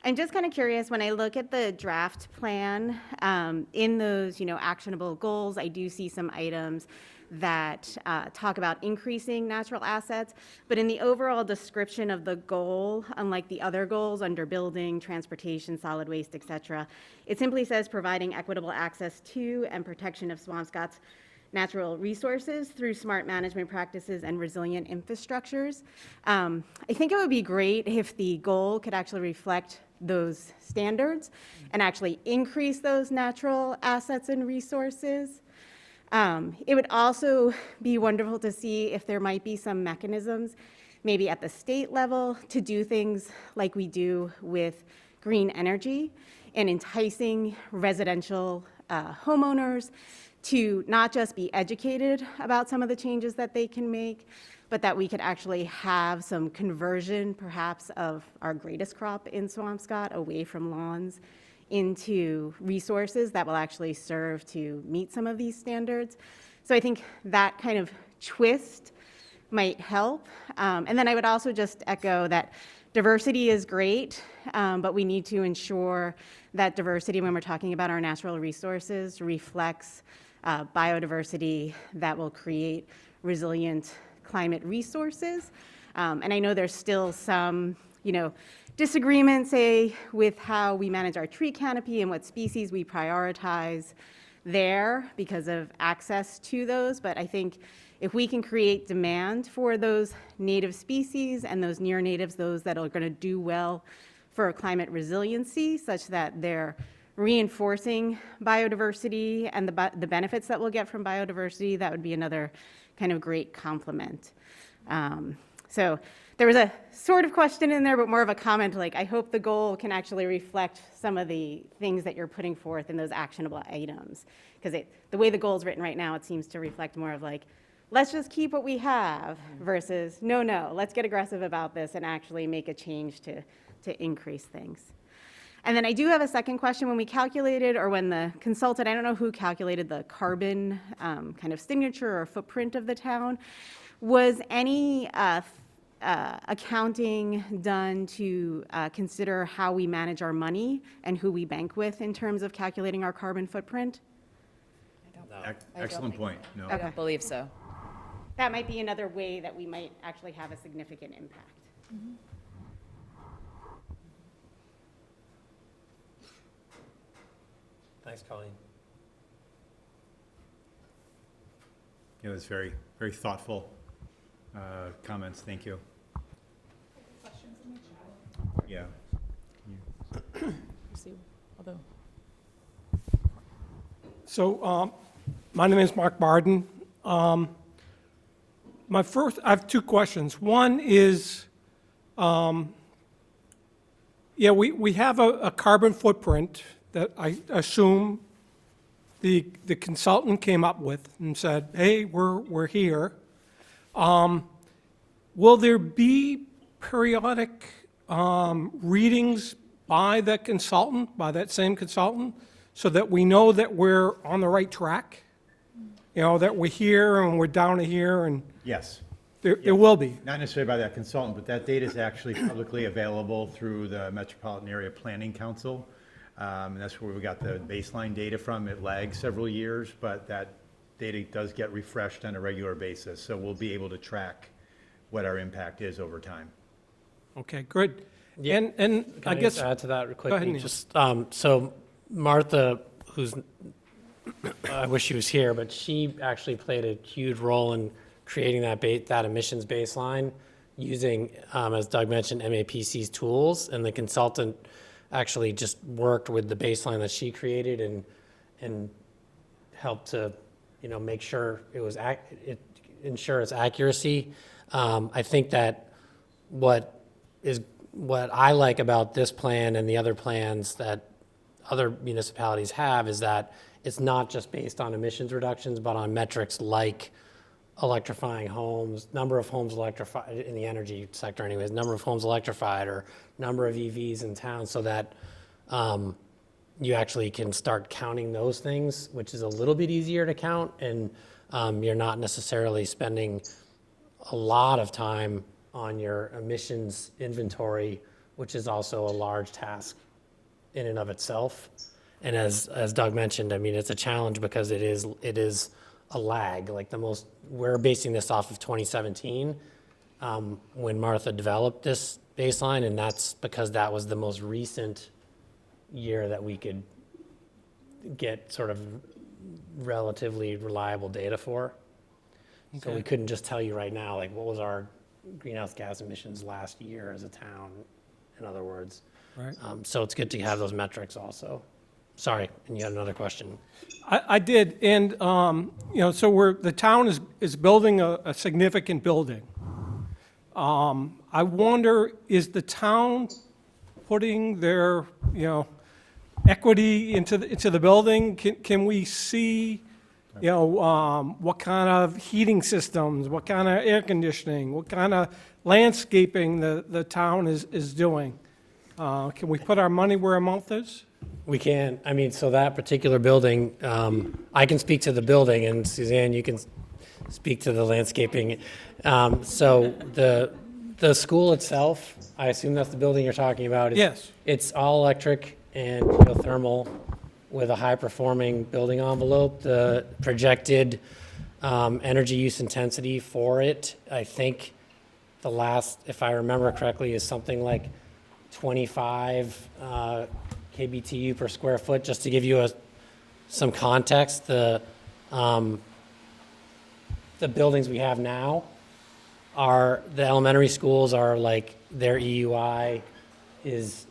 I'm just kind of curious, when I look at the draft plan, in those, actionable goals, I do see some items that talk about increasing natural assets, but in the overall description of the goal, unlike the other goals under building, transportation, solid waste, et cetera, it simply says providing equitable access to and protection of Swampscott's natural resources through smart management practices and resilient infrastructures. I think it would be great if the goal could actually reflect those standards and actually increase those natural assets and resources. It would also be wonderful to see if there might be some mechanisms, maybe at the state level, to do things like we do with green energy and enticing residential homeowners to not just be educated about some of the changes that they can make, but that we could actually have some conversion, perhaps, of our greatest crop in Swampscott away from lawns into resources that will actually serve to meet some of these standards. So I think that kind of twist might help. And then I would also just echo that diversity is great, but we need to ensure that diversity, when we're talking about our natural resources, reflects biodiversity that will create resilient climate resources. And I know there's still some, disagreement, say, with how we manage our tree canopy and what species we prioritize there because of access to those. But I think if we can create demand for those native species and those near natives, those that are going to do well for climate resiliency, such that they're reinforcing biodiversity and the benefits that we'll get from biodiversity, that would be another kind of great complement. So there was a sort of question in there, but more of a comment, like, I hope the goal can actually reflect some of the things that you're putting forth in those actionable items. Because the way the goal is written right now, it seems to reflect more of like, let's just keep what we have versus, no, let's get aggressive about this and actually make a change to increase things. And then I do have a second question. When we calculated, or when the consultant, I don't know who calculated the carbon kind of signature or footprint of the town, was any accounting done to consider how we manage our money and who we bank with in terms of calculating our carbon footprint? Excellent point. No. I don't believe so. That might be another way that we might actually have a significant impact. Thanks, Colleen. It was very, very thoughtful comments. Thank you. Yeah. So, my name is Mark Barden. I have two questions. One is, we have a carbon footprint that I assume the consultant came up with and said, hey, we're here. Will there be periodic readings by that consultant, by that same consultant, so that we know that we're on the right track? That we're here and we're down to here, and Yes. there will be. Not necessarily by that consultant, but that data is actually publicly available through the Metropolitan Area Planning Council. And that's where we got the baseline data from. It lags several years, but that data does get refreshed on a regular basis. So we'll be able to track what our impact is over time. Okay, good. Yeah. And Can I guess, add to that ahead, quickly? Neil. Just so Martha, who's, I wish she was here, but she actually played a huge role in creating that emissions baseline using, as Doug mentioned, MAPC's tools, and the consultant actually just worked with the baseline that she created and helped to, make sure it was ensure its accuracy. I think that what I like about this plan and the other plans that other municipalities have is that it's not just based on emissions reductions, but on metrics like electrifying homes, number of homes electrified in the energy sector anyways, number of homes electrified or number of EVs in town, so that you actually can start counting those things, which is a little bit easier to count, and you're not necessarily spending a lot of time on your emissions inventory, which is also a large task in and of itself. And as Doug mentioned, I mean, it's a challenge because it is a lag. Like we're basing this off of 2017 when Martha developed this baseline, and that's because that was the most recent year that we could get sort of relatively reliable data for. So we couldn't just tell you right now, like, what was our greenhouse gas emissions last year as a town, in other words. Right. So it's good to have those metrics also. Sorry, and you had another question. I did, and, so the town is building a significant building. I wonder, is the town putting their, equity into the building? Can we see, what kind of heating systems, what kind of air conditioning, what kind of landscaping the town is doing? Can we put our money where our mouth is? We can. I mean, so that particular building, I can speak to the building, and Suzanne, you can speak to the landscaping. So the school itself, I assume that's the building you're talking about. Yes. It's all electric and geothermal with a high-performing building envelope. The projected energy use intensity for it, I think the last, if I remember correctly, is something like 25 kBTU per square foot. Just to give you some context, the buildings we have now are, the elementary schools are like, their EUI is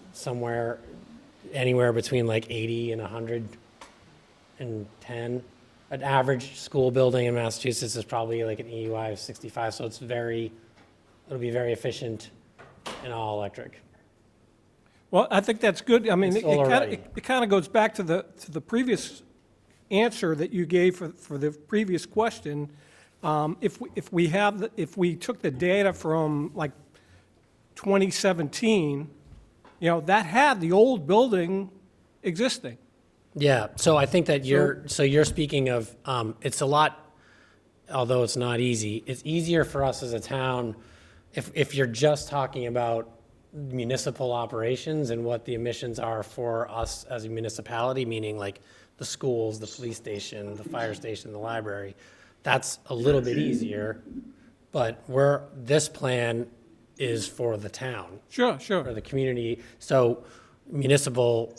anywhere between like 80 and 110. An average school building in Massachusetts is probably like an EUI of 65, so it'll be very efficient and all electric. Well, I think that's good. I mean, It's solar ready. it kind of goes back to the previous answer that you gave for the previous question. If we took the data from like 2017, that had the old building existing. Yeah, so I think that you're speaking of, it's a lot, although it's not easy, it's easier for us as a town if you're just talking about municipal operations and what the emissions are for us as a municipality, meaning like the schools, the police station, the fire station, the library. That's a little bit easier, but this plan is for the town. Sure. For the community. So municipal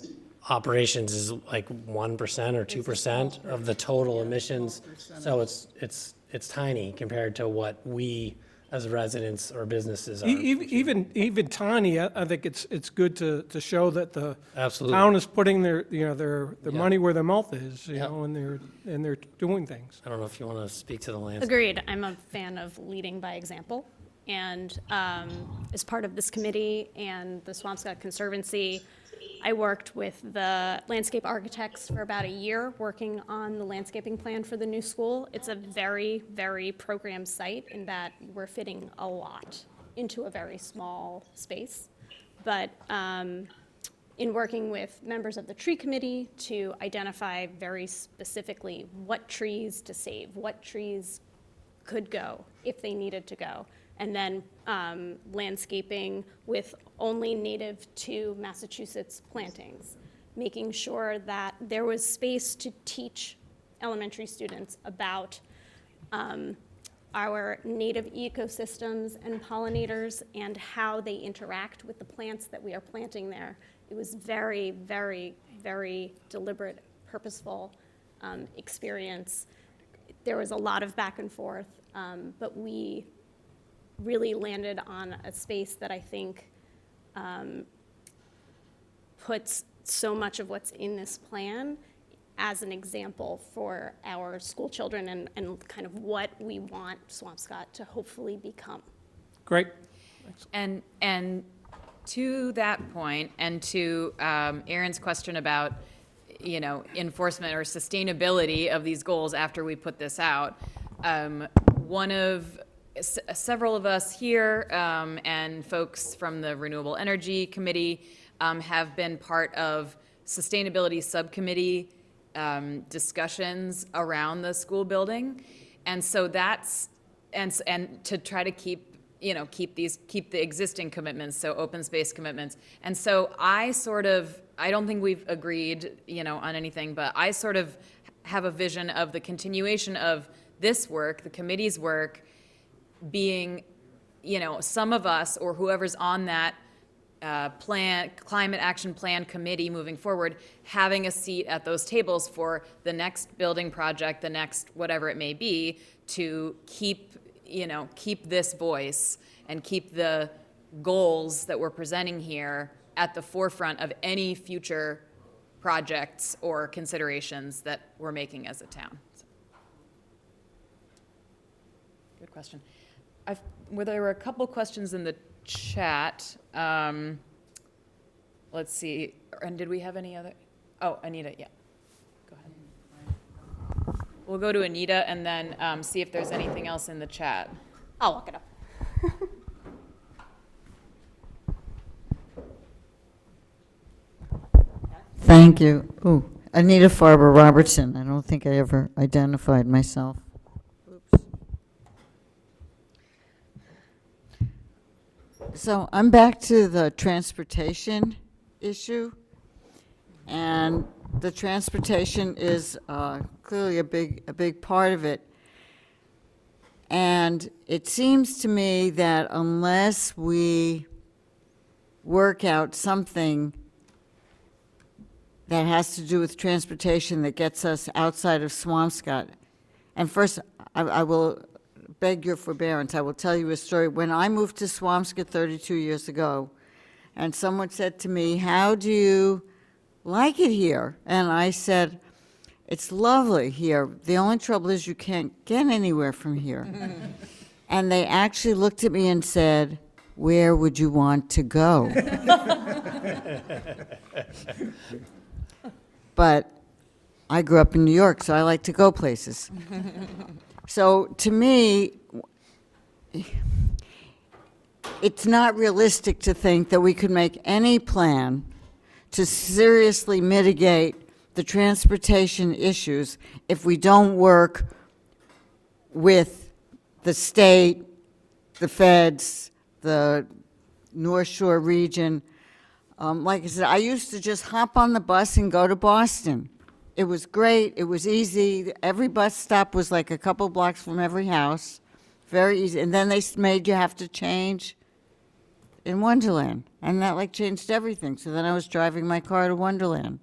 operations is like 1% or 2% of the total emissions. So it's tiny compared to what we as residents or businesses are. Even tiny, I think it's good to show that the Absolutely. town is putting their money where their mouth is, Yep. and they're doing things. I don't know if you want to speak to the landscape. Agreed. I'm a fan of leading by example. And as part of this committee and the Swampscott Conservancy, I worked with the landscape architects for about a year working on the landscaping plan for the new school. It's a very, very programmed site in that we're fitting a lot into a very small space. But in working with members of the tree committee to identify very specifically what trees to save, what trees could go if they needed to go, and then landscaping with only native to Massachusetts plantings, making sure that there was space to teach elementary students about our native ecosystems and pollinators and how they interact with the plants that we are planting there. It was very, very, very deliberate purposeful experience. There was a lot of back and forth, but we really landed on a space that I think puts so much of what's in this plan as an example for our school children and kind of what we want Swampscott to hopefully become. Great. And to that point, and to Aaron's question about, you know, enforcement or sustainability of these goals after we put this out, several of us here and folks from the Renewable Energy Committee have been part of sustainability subcommittee discussions around the school building. And so that's, and to try to keep the existing commitments, so open space commitments. And so I don't think we've agreed, on anything, but I sort of have a vision of the continuation of this work, the committee's work, being, some of us or whoever's on that climate action plan committee moving forward, having a seat at those tables for the next building project, the next whatever it may be, to keep this voice and keep the goals that we're presenting here at the forefront of any future projects or considerations that we're making as a town. So. Good question. There were a couple questions in the chat. Let's see. And did we have any other? Oh, Anita, yeah. Go ahead. We'll go to Anita and then see if there's anything else in the chat. I'll look it up. Thank you. Ooh, Anita Farber Robertson. I don't think I ever identified myself. Oops. So I'm back to the transportation issue. And the transportation is clearly a big part of it. And it seems to me that unless we work out something that has to do with transportation that gets us outside of Swampscott. And first, I will beg your forbearance. I will tell you a story. When I moved to Swampscott 32 years ago, and someone said to me, "How do you like it here?" And I said, "It's lovely here. The only trouble is you can't get anywhere from here." And they actually looked at me and said, "Where would you want to go?" But I grew up in New York, so I like to go places. So to me, it's not realistic to think that we could make any plan to seriously mitigate the transportation issues if we don't work with the state, the feds, the North Shore region. Like I said, I used to just hop on the bus and go to Boston. It was great. It was easy. Every bus stop was like a couple blocks from every house. Very easy. And then they made you have to change in Wonderland. And that changed everything. So then I was driving my car to Wonderland.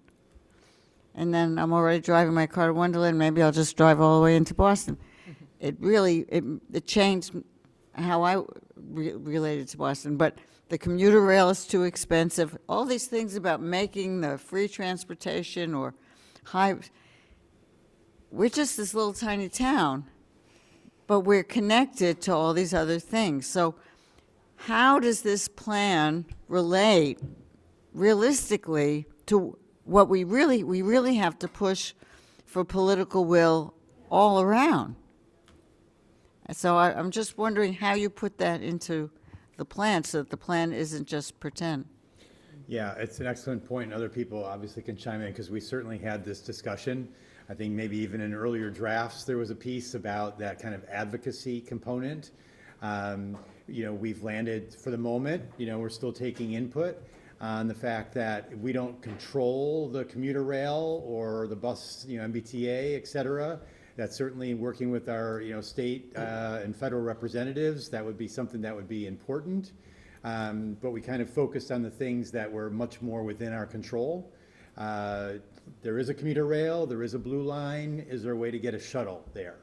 And then I'm already driving my car to Wonderland. Maybe I'll just drive all the way into Boston. It really, it changed how I related to Boston. But the commuter rail is too expensive. All these things about making the free transportation or high. We're just this little tiny town, but we're connected to all these other things. So how does this plan relate realistically to what we really have to push for political will all around? So I'm just wondering how you put that into the plan so that the plan isn't just pretend. Yeah, it's an excellent point, and other people obviously can chime in because we certainly had this discussion. I think maybe even in earlier drafts there was a piece about that kind of advocacy component. We've landed for the moment, we're still taking input on the fact that we don't control the commuter rail or the bus, MBTA, et cetera. That's certainly working with our, state and federal representatives. That would be something that would be important. But we kind of focused on the things that were much more within our control. There is a commuter rail, there is a blue line. Is there a way to get a shuttle there?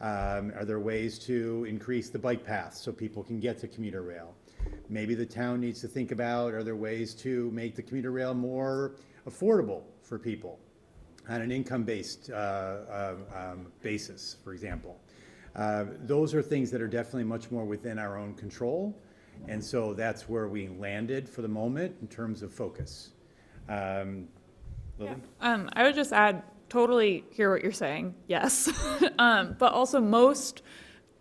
Are there ways to increase the bike paths so people can get to commuter rail? Maybe the town needs to think about, are there ways to make the commuter rail more affordable for people on an income-based basis, for example? Those are things that are definitely much more within our own control. And so that's where we landed for the moment in terms of focus. Lily? I would just add, totally hear what you're saying, yes. But also most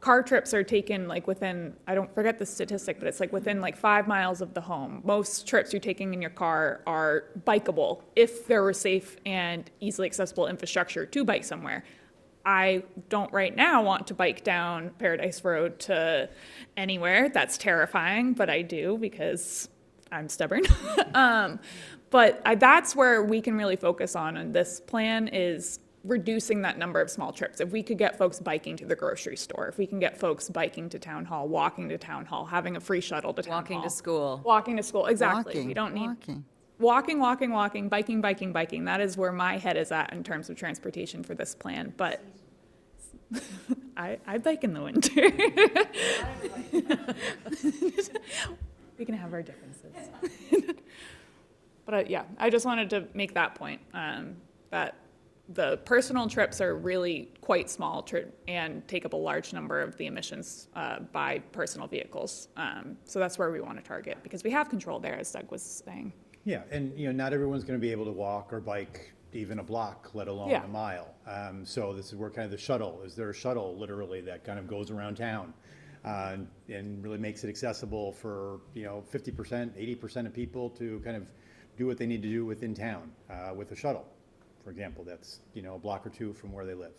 car trips are taken like within, I don't forget the statistic, but it's like within like 5 miles of the home. Most trips you're taking in your car are bikeable if there were safe and easily accessible infrastructure to bike somewhere. I don't right now want to bike down Paradise Road to anywhere. That's terrifying, but I do because I'm stubborn. But that's where we can really focus on, and this plan is reducing that number of small trips. If we could get folks biking to the grocery store, if we can get folks biking to town hall, walking to town hall, having a free shuttle to town hall. Walking to school. Walking to school, exactly. Walking, We don't need walking. walking, biking. That is where my head is at in terms of transportation for this plan, but I bike in the winter. We can have our differences. But yeah, I just wanted to make that point, that the personal trips are really quite small and take up a large number of the emissions by personal vehicles. So that's where we want to target, because we have control there, as Doug was saying. Yeah, and not everyone's going to be able to walk or bike even a block, let alone Yeah. a mile. So this is where kind of the shuttle, is there a shuttle literally that kind of goes around town and really makes it accessible for 50%, 80% of people to kind of do what they need to do within town with a shuttle, for example, that's a block or two from where they live.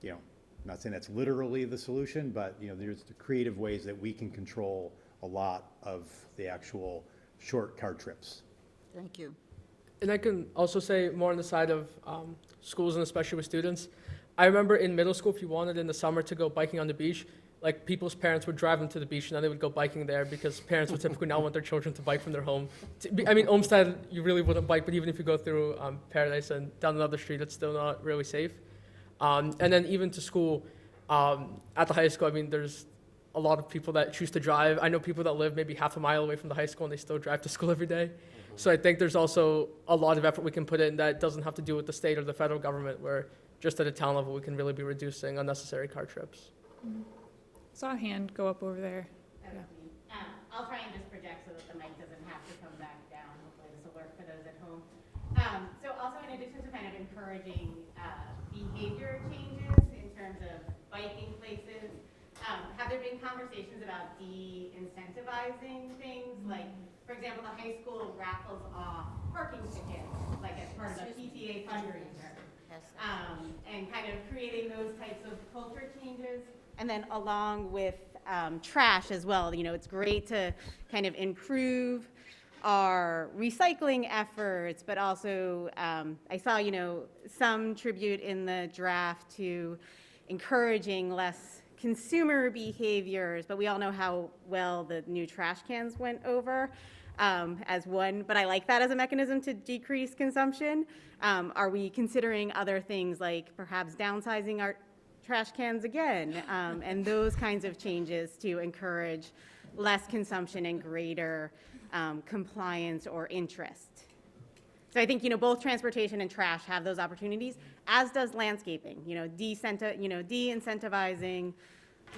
I'm not saying that's literally the solution, but there's the creative ways that we can control a lot of the actual short car trips. Thank you. And I can also say more on the side of schools and especially with students. I remember in middle school, if you wanted in the summer to go biking on the beach, like people's parents would drive them to the beach and then they would go biking there because parents would typically not want their children to bike from their home. I mean, Olmsted, you really wouldn't bike, but even if you go through Paradise and down another street, it's still not really safe. And then even to school, at the high school, I mean, there's a lot of people that choose to drive. I know people that live maybe half a mile away from the high school and they still drive to school every day. So I think there's also a lot of effort we can put in that doesn't have to do with the state or the federal government, where just at a town level, we can really be reducing unnecessary car trips. Saw a hand go up over there. I'll try and just project so that the mic doesn't have to come back down. Hopefully this will work for those at home. So also in addition to kind of encouraging behavior changes in terms of biking places, have there been conversations about de-incentivizing things? Like, for example, the high school raffles off parking tickets, like as part of a PTA fundraiser. And kind of creating those types of culture changes. And then along with trash as well, it's great to kind of improve our recycling efforts, but also I saw, some tribute in the draft to encouraging less consumer behaviors, but we all know how well the new trash cans went over as one, but I like that as a mechanism to decrease consumption. Are we considering other things like perhaps downsizing our trash cans again, and those kinds of changes to encourage less consumption and greater compliance or interest? So I think, both transportation and trash have those opportunities, as does landscaping, de-incentivizing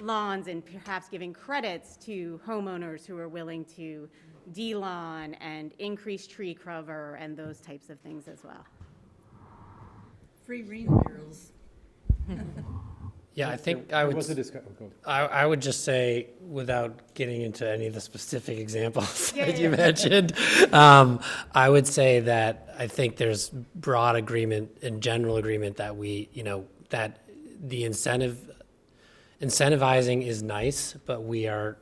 lawns and perhaps giving credits to homeowners who are willing to de-lawn and increase tree cover and those types of things as well. Free rain barrels. Yeah, I think I would. I would just say, without getting into any of the specific examples that you mentioned, I would say that I think there's broad agreement and general agreement that that the incentivizing is nice, but we are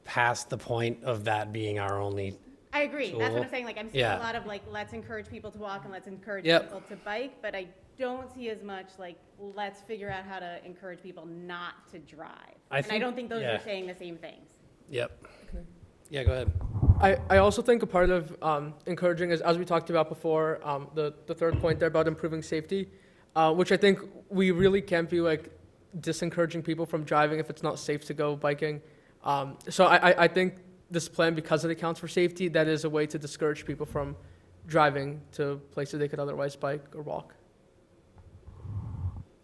past the point of that being our only. I agree. tool. That's what I'm saying. Like, I'm seeing a lot of let's encourage people to walk and let's encourage people to bike, but I don't see as much let's figure out how to encourage people not to drive. I don't think those are saying the same things. Yep. Yeah, go ahead. I also think a part of encouraging is, as we talked about before, the third point there about improving safety, which I think we really can't be like disencouraging people from driving if it's not safe to go biking. So I think this plan, because it accounts for safety, that is a way to discourage people from driving to places they could otherwise bike or walk.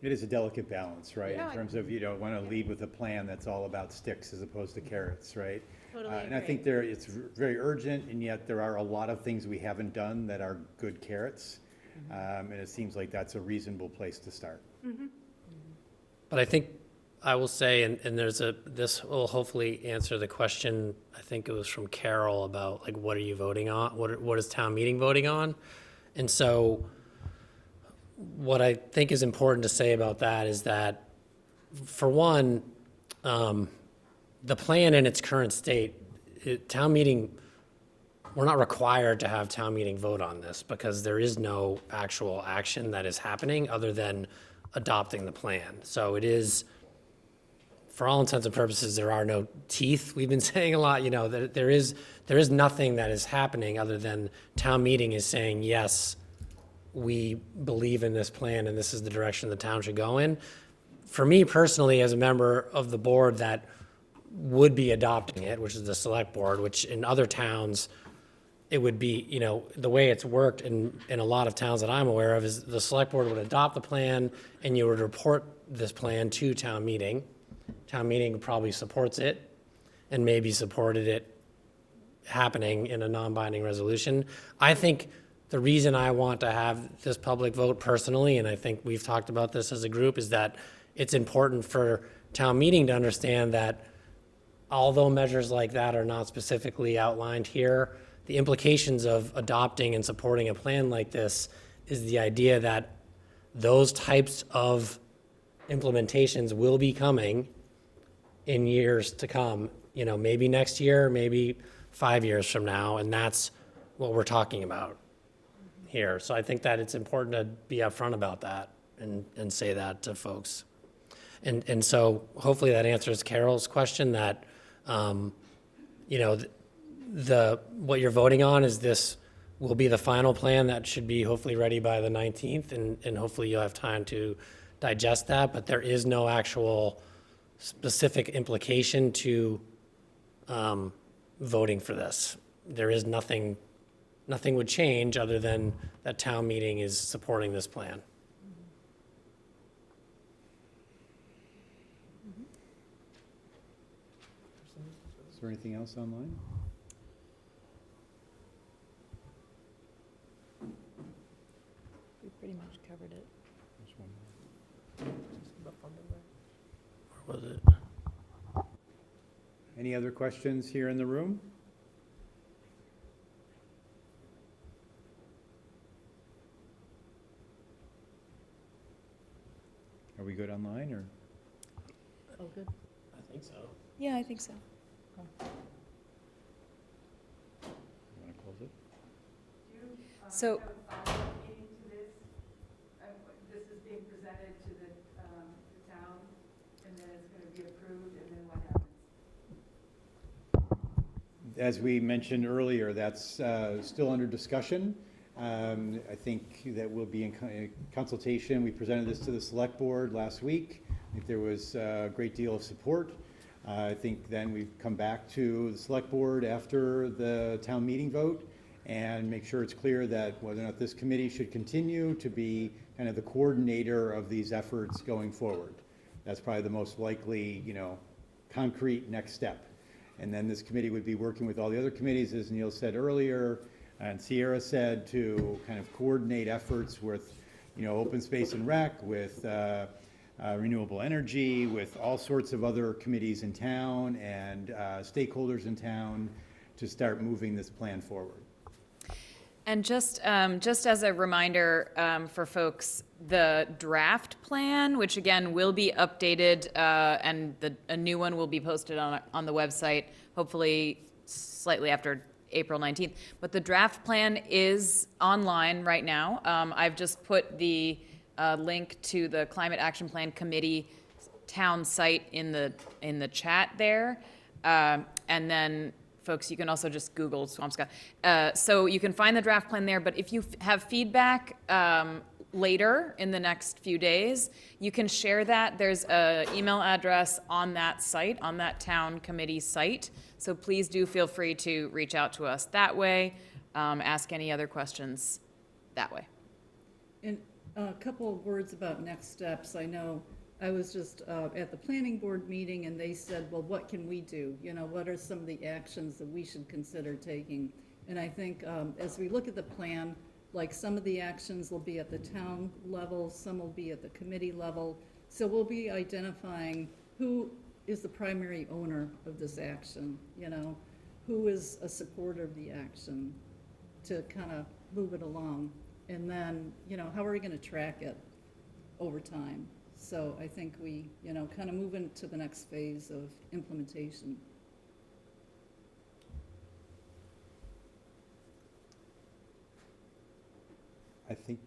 It is a delicate balance, right? In terms of, you don't want to lead with a plan that's all about sticks as opposed to carrots, right? Totally And I think it's very urgent, and yet there are a lot of things we haven't done that are good carrots. And it seems like that's a reasonable place to start. But I think I will say, and this will hopefully answer the question, I think it was from Carol, about like, what are you voting on? What is town meeting voting on? And so what I think is important to say about that is that, for one, the plan in its current state, town meeting, we're not required to have town meeting vote on this because there is no actual action that is happening other than adopting the plan. So it is, for all intents and purposes, there are no teeth. We've been saying a lot, that there is nothing that is happening other than town meeting is saying, yes, we believe in this plan and this is the direction the town should go in. For me personally, as a member of the board that would be adopting it, which is the select board, which in other towns, it would be, the way it's worked in a lot of towns that I'm aware of is the select board would adopt the plan and you would report this plan to town meeting. Town meeting probably supports it and maybe supported it happening in a non-binding resolution. I think the reason I want to have this public vote personally, and I think we've talked about this as a group, is that it's important for town meeting to understand that although measures like that are not specifically outlined here, the implications of adopting and supporting a plan like this is the idea that those types of implementations will be coming in years to come, maybe next year, maybe 5 years from now, and that's what we're talking about here. So I think that it's important to be upfront about that and say that to folks. And so hopefully that answers Carol's question that, what you're voting on is this will be the final plan that should be hopefully ready by the 19th, and hopefully you'll have time to digest that, but there is no actual specific implication to voting for this. There is nothing would change other than that town meeting is supporting this plan. Is there anything else online? We pretty much covered it. There's one more. Or was it? Any other questions here in the room? Are we good online, or? Oh, good. I think so. Yeah, I think so. You want to close it? So, This is being presented to the town, and then it's going to be approved, and then what happens? As we mentioned earlier, that's still under discussion. I think that we'll be in consultation. We presented this to the select board last week. I think there was a great deal of support. I think then we've come back to the select board after the town meeting vote and make sure it's clear that whether or not this committee should continue to be kind of the coordinator of these efforts going forward. That's probably the most likely, concrete next step. And then this committee would be working with all the other committees, as Neil said earlier, and Sierra said, to kind of coordinate efforts with, open space and rec, with renewable energy, with all sorts of other committees in town and stakeholders in town to start moving this plan forward. and just as a reminder for folks, the draft plan, which again will be updated, and a new one will be posted on the website, hopefully slightly after April 19th. But the draft plan is online right now. I've just put the link to the Climate Action Plan Committee town site in the chat there. And then folks, you can also just Google Swampscott. So you can find the draft plan there, but if you have feedback later in the next few days, you can share that. There's an email address on that site, on that town committee site. So please do feel free to reach out to us that way, ask any other questions that way. And a couple of words about next steps. I know I was just at the planning board meeting, and they said, well, what can we do? You know, what are some of the actions that we should consider taking? And I think as we look at the plan, like some of the actions will be at the town level, some will be at the committee level. So we'll be identifying who is the primary owner of this action, you know, who is a supporter of the action to kind of move it along. And then, you know, how are we going to track it over time? So I think we, you know, kind of move into the next phase of implementation. I think,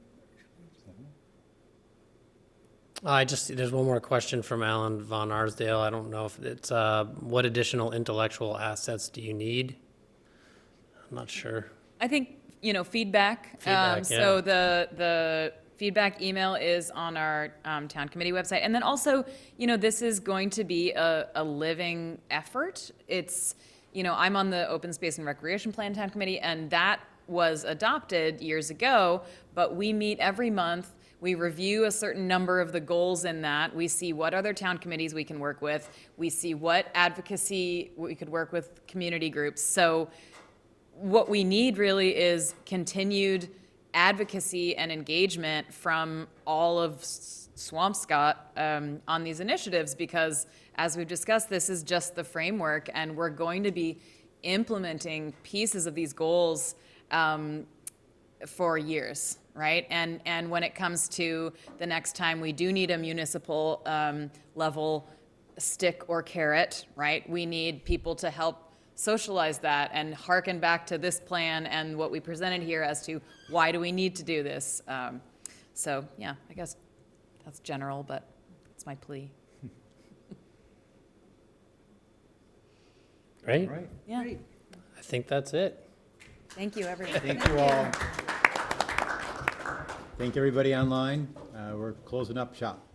There's one more question from Alan Von Arsdale. I don't know if it's, what additional intellectual assets do you need? I'm not sure. I think, you know, feedback. Feedback, So yeah. the feedback email is on our town committee website. And then also, you know, this is going to be a living effort. It's, you know, I'm on the Open Space and Recreation Plan Town Committee, and that was adopted years ago, but we meet every month. We review a certain number of the goals in that. We see what other town committees we can work with. We see what advocacy we could work with community groups. So what we need really is continued advocacy and engagement from all of Swampscott on these initiatives, because as we've discussed, this is just the framework, and we're going to be implementing pieces of these goals for years, right? And when it comes to the next time we do need a municipal level stick or carrot, right? We need people to help socialize that and hearken back to this plan and what we presented here as to why do we need to do this. So yeah, I guess that's general, but it's my plea. Great. right. Yeah. Great. I think that's it. Thank you, everyone. Thank you all. Thank everybody online. We're closing up shop.